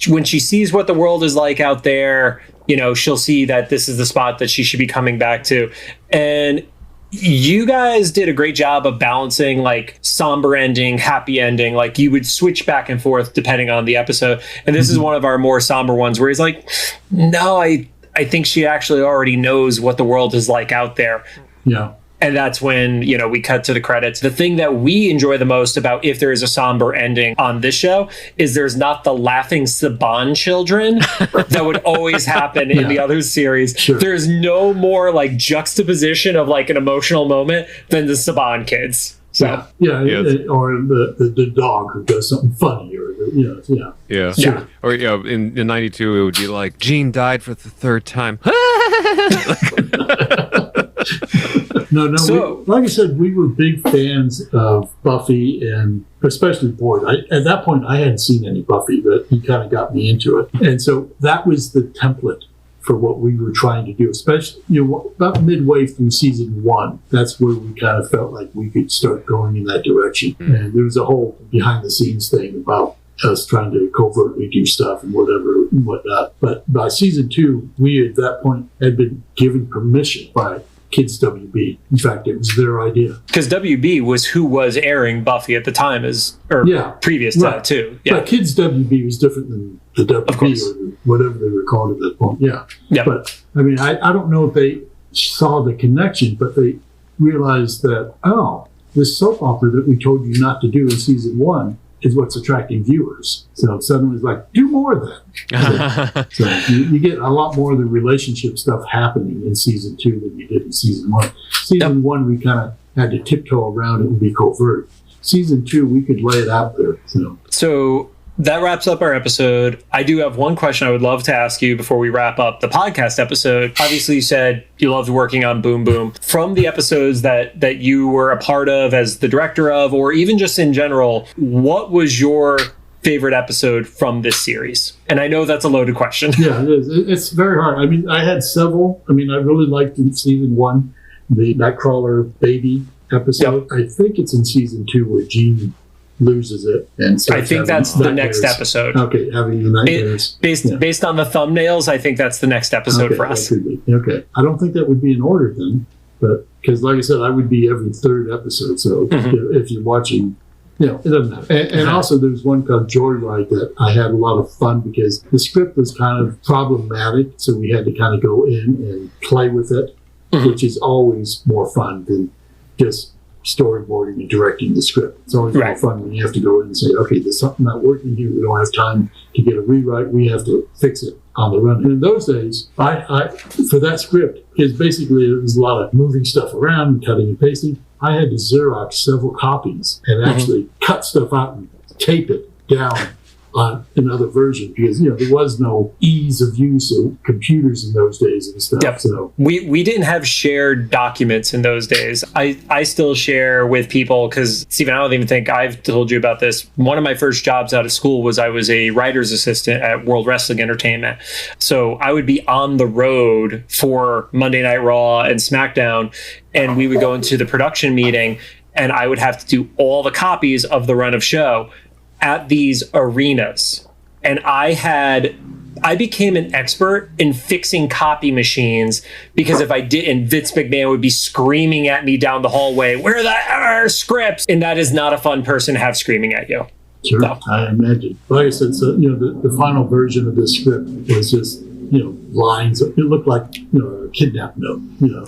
when she sees what the world is like out there, she'll see that this is the spot that she should be coming back to. And you guys did a great job of balancing like somber ending, happy ending. Like you would switch back and forth depending on the episode. And this is one of our more somber ones where he's like, no, I think she actually already knows what the world is like out there. Yeah. And that's when, we cut to the credits. The thing that we enjoy the most about if there is a somber ending on this show is there's not the laughing Saban children that would always happen in the other series. Sure. There's no more like juxtaposition of like an emotional moment than the Saban kids. So or the dog who does something funny, or Sure. Or in '92 it would be like Jean died for the third time. No. Like I said, we were big fans of Buffy, and especially Boyd. At that point, I hadn't seen any Buffy, but he kind of got me into it. And so that was the template for what we were trying to do, especially about midway through season 1. That's where we kind of felt like we could start going in that direction. And there was a whole behind-the-scenes thing about us trying to covertly do stuff and whatever and whatnot. But by season 2, we at that point had been given permission by Kids WB. In fact, it was their idea. Because WB was who was airing Buffy at the time, previous to that too. Yeah. But Kids WB was different than the WB or whatever they were called at that point. Yeah. But I mean, I don't know if they saw the connection, but they realized that, this soap opera that we told you not to do in season 1 is what's attracting viewers. So suddenly it's like, do more of that. So you get a lot more of the relationship stuff happening in season 2 than you did in season 1. Season 1, we kind of had to tiptoe around it and be covert. Season 2, we could lay it out there. So that wraps up our episode. I do have one question I would love to ask you before we wrap up the podcast episode. Obviously, you said you loved working on Boom Boom. From the episodes that you were a part of as the director of, or even just in general, what was your favorite episode from this series? And I know that's a loaded question. Yeah, it is. It's very hard. I mean, I had several. I mean, I really liked in season 1, the Nightcrawler baby episode. Yep. I think it's in season 2 where Jean loses it, and I think that's the next episode. Okay, having the nightmares. Based on the thumbnails, I think that's the next episode for us. Okay, I don't think that would be in order then, but because like I said, I would be every third episode. So if you're watching, it doesn't matter. And also, there's one called Joyride that I had a lot of fun because the script was kind of problematic, so we had to kind of go in and play with it, which is always more fun than just storyboarding and directing the script. It's always more fun when you have to go in and say, okay, there's something not working here. We don't have time to get a rewrite. We have to fix it on the run. And in those days, I for that script, it was a lot of moving stuff around and cutting and pasting. I had to Xerox several copies and actually cut stuff out and tape it down on another version because there was no ease of use of computers in those days and stuff. Yep. So we didn't have shared documents in those days. I still share with people because Stephen, I don't even think I've told you about this. One of my first jobs out of school was I was a writer's assistant at World Wrestling Entertainment. So I would be on the road for Monday Night Raw and SmackDown, and we would go into the production meeting and I would have to do all the copies of the run of show at these arenas. And I became an expert in fixing copy machines because if I didn't, Vince McMahon would be screaming at me down the hallway, where are the scripts? And that is not a fun person to have screaming at you. Sure, no. I imagine. Like I said, so, the final version of this script was just, lines. It looked like, a kidnap note. It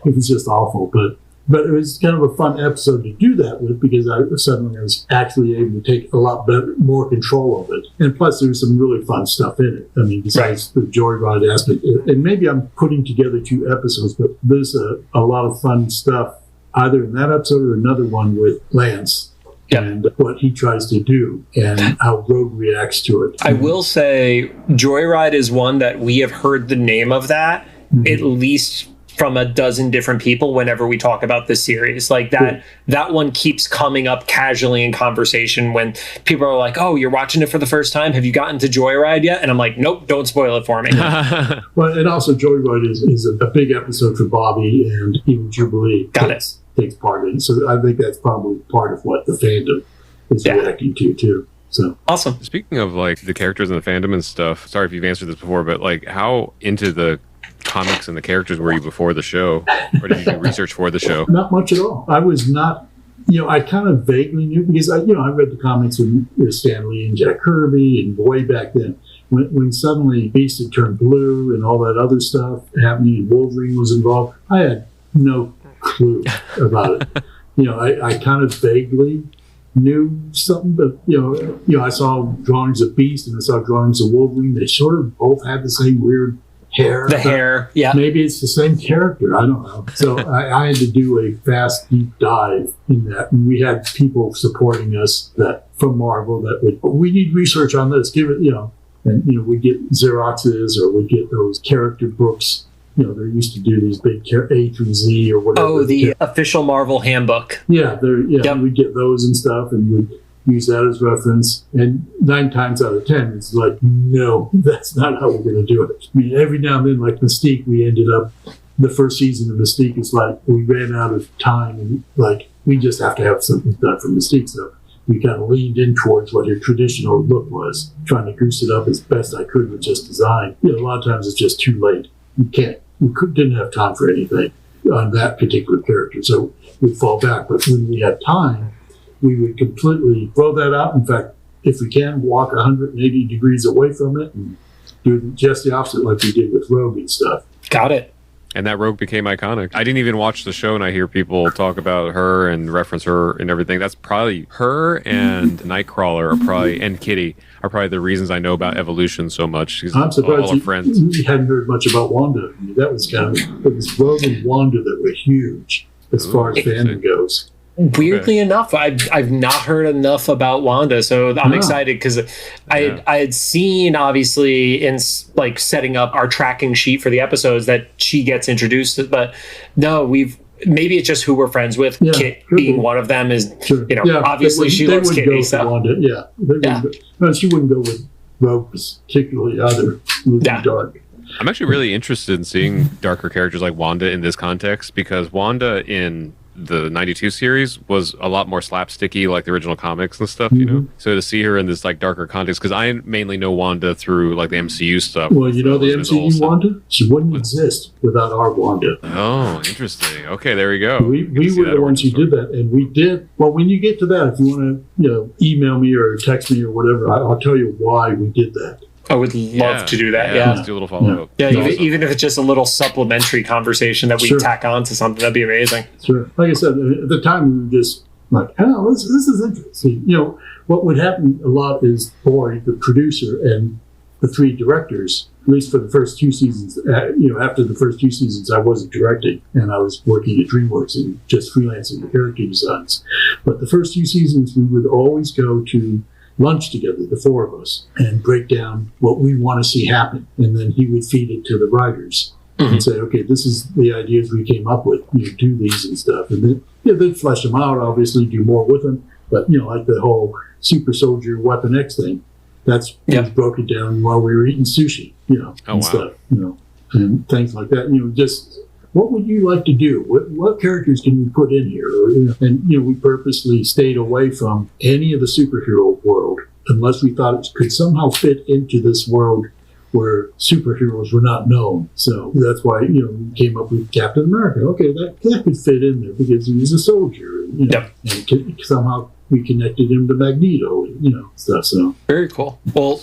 was just awful. But But it was kind of a fun episode to do that with because I was actually able to take a lot more control of it. And plus, there was some really fun stuff in it. I mean, besides the joyride aspect. And maybe I'm putting together 2 episodes, but there's a lot of fun stuff either in that episode or another one with Lance. Yep. And what he tries to do and how Rogue reacts to it. I will say Joyride is one that we have heard the name of that at least from a dozen different people whenever we talk about this series. Like that one keeps coming up casually in conversation when people are like, oh, you're watching it for the first time. Have you gotten to Joyride yet? And I'm like, nope, don't spoil it for me. Well, and also Joyride is a big episode for Bobby and even Jubilee. Takes part in. So I think that's probably part of what the fandom is reacting to too. So awesome. Speaking of like the characters in the fandom and stuff, sorry if you've answered this before, but like how into the comics and the characters were you before the show, or did you do research for the show? Not much at all. I was not, I kind of vaguely knew because I read the comics with Stan Lee and Jack Kirby and way back then. When suddenly Beast had turned blue and all that other stuff happening and Wolverine was involved, I had no clue about it. I kind of vaguely knew something, but I saw drawings of Beast and I saw drawings of Wolverine. They sort of both had the same weird hair. The hair, yeah. Maybe it's the same character. I don't know. So I had to do a fast, deep dive in that. And we had people supporting us from Marvel that we need research on this. Give it, and we get Xeroxes or we get those character books. They used to do these big A through Z or whatever. Oh, the official Marvel handbook. Yeah, we'd get those and stuff, and we'd use that as reference. And 9 times out of 10, it's like, no, that's not how we're going to do it. I mean, every now and then, like Mystique, we ended up, the first season of Mystique is like, we ran out of time, and like, we just have to have something done for Mystique. So we kind of leaned in towards what her traditional look was, trying to goose it up as best I could with just design. A lot of times it's just too late. Didn't have time for anything on that particular character, so we'd fall back. But when we had time, we would completely throw that out. In fact, if we can, walk 180 degrees away from it and do just the opposite like we did with Rogue and stuff. Got it. And that Rogue became iconic. I didn't even watch the show, and I hear people talk about her and reference her and everything. That's probably her and Nightcrawler and Kitty are probably the reasons I know about Evolution so much. I'm surprised all our friends. You hadn't heard much about Wanda. I mean, that was it was Rogue and Wanda that were huge as far as fandom goes. Weirdly enough, I've not heard enough about Wanda, so I'm excited because I had seen, obviously, in like setting up our tracking sheet for the episodes that she gets introduced, but no, maybe it's just who we're friends with. Kit being one of them is, obviously she loves Kitty. So Wanda, no, she wouldn't go with Rogue particularly either. Dark. I'm actually really interested in seeing darker characters like Wanda in this context, because Wanda in the 92 series was a lot more slapsticky like the original comics and stuff, so to see her in this like darker context, because I mainly know Wanda through like the MCU stuff. Well, the MCU Wanda, she wouldn't exist without our Wanda. Oh, interesting. Okay, there we go. We were the ones who did that, and we did. Well, when you get to that, if you want to email me or text me or whatever, I'll tell you why we did that. I would love to do that. Let's do a little follow-up. Yeah, even if it's just a little supplementary conversation that we tack on to something, that'd be amazing. Sure. Like I said, at the time we were just like, oh, this is interesting. What would happen a lot is Boy, the producer, and the 3 directors, at least for the first 2 seasons, after the first 2 seasons, I wasn't directing, and I was working at DreamWorks and just freelancing the character designs. But the first 2 seasons, we would always go to lunch together, the 4 of us, and break down what we want to see happen. And then he would feed it to the writers and say, okay, this is the ideas we came up with, do these and stuff. And then they'd flesh them out, obviously, do more with them. But, like the whole Super Soldier Weapon X thing, that's was broken down while we were eating sushi, stuff, and things like that. Just what would you like to do? What characters can we put in here? And we purposely stayed away from any of the superhero world unless we thought it could somehow fit into this world where superheroes were not known. So that's why we came up with Captain America. Okay, that could fit in there because he was a soldier. And somehow we connected him to Magneto. Stuff. So very cool. Well,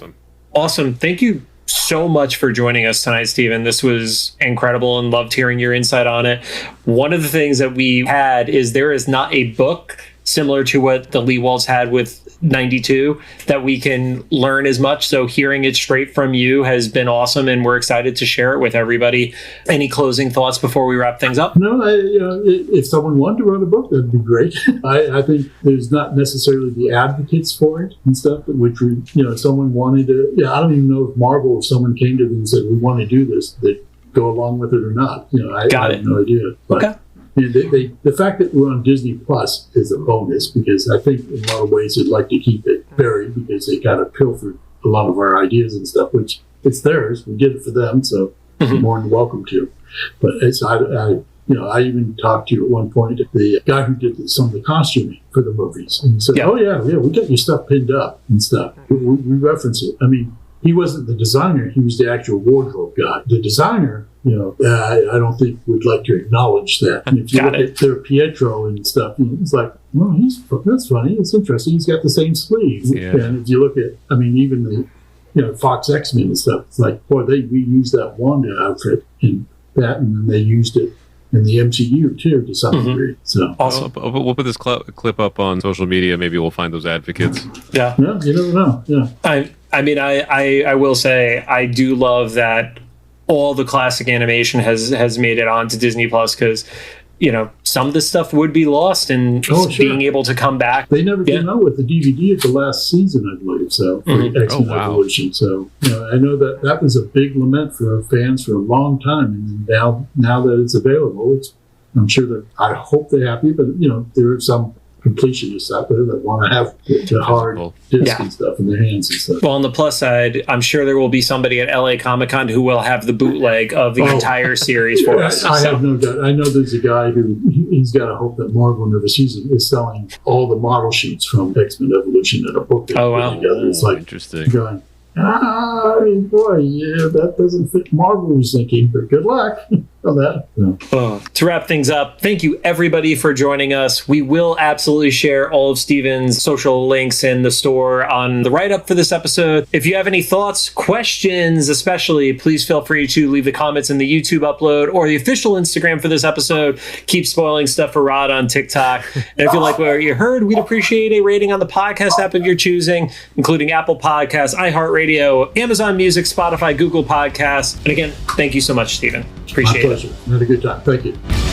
awesome. Thank you so much for joining us tonight, Stephen. This was incredible and loved hearing your insight on it. One of the things that we had is there is not a book similar to what the Lee Walls had with 92 that we can learn as much. So hearing it straight from you has been awesome, and we're excited to share it with everybody. Any closing thoughts before we wrap things up? No, if someone wanted to write a book, that'd be great. I think there's not necessarily the advocates for it and stuff, which if someone wanted to, I don't even know if Marvel, if someone came to them and said, we want to do this, they'd go along with it or not. I have no idea. But, okay. The fact that we're on Disney Plus is a bonus, because I think in a lot of ways they'd like to keep it buried, because they kind of pilfered a lot of our ideas and stuff, which it's theirs. We did it for them, so you're more than welcome to. But I even talked to at one point the guy who did some of the costuming for the movies, and he said, "Oh yeah, we got your stuff pinned up and stuff. We reference it." I mean, he wasn't the designer; he was the actual wardrobe guy. The designer, I don't think would like to acknowledge that. And if you look at their Pietro and stuff, it's like, well, that's funny. It's interesting. He's got the same sleeves. Yeah. And if you look at, even the, Fox X-Men and stuff, it's like, boy, they reused that Wanda outfit in that, and then they used it in the MCU too, to some degree. So awesome. We'll put this clip up on social media. Maybe we'll find those advocates. Yeah. Yeah, you never know. Yeah. I will say I do love that all the classic animation has made it onto Disney Plus, because some of this stuff would be lost, and being able to come back. They never came out with the DVD at the last season, I believe, so for X-Men Evolution. So I know that was a big lament for fans for a long time, and now that it's available, I'm sure I hope they're happy, but there are some completionists out there that want to have the hard disc and stuff in their hands and stuff. Well, on the plus side, I'm sure there will be somebody at LA Comic-Con who will have the bootleg of the entire series for us. I have no doubt. I know there's a guy who he's got to hope that Marvel never sees it, is selling all the model sheets from X-Men Evolution in a book. Oh, wow. Together. It's like interesting. Going, boy, that doesn't fit Marvel's thinking, but good luck on that. Yeah. To wrap things up, thank you everybody for joining us. We will absolutely share all of Steven's social links in the store on the write-up for this episode. If you have any thoughts, questions especially, please feel free to leave the comments in the YouTube upload or the official Instagram for this episode. Keep spoiling stuff for Rod on TikTok. And if you like what you heard, we'd appreciate a rating on the podcast app of your choosing, including Apple Podcasts, iHeartRadio, Amazon Music, Spotify, Google Podcasts. And again, thank you so much, Stephen. Appreciate it. My pleasure. Had a good time. Thank you.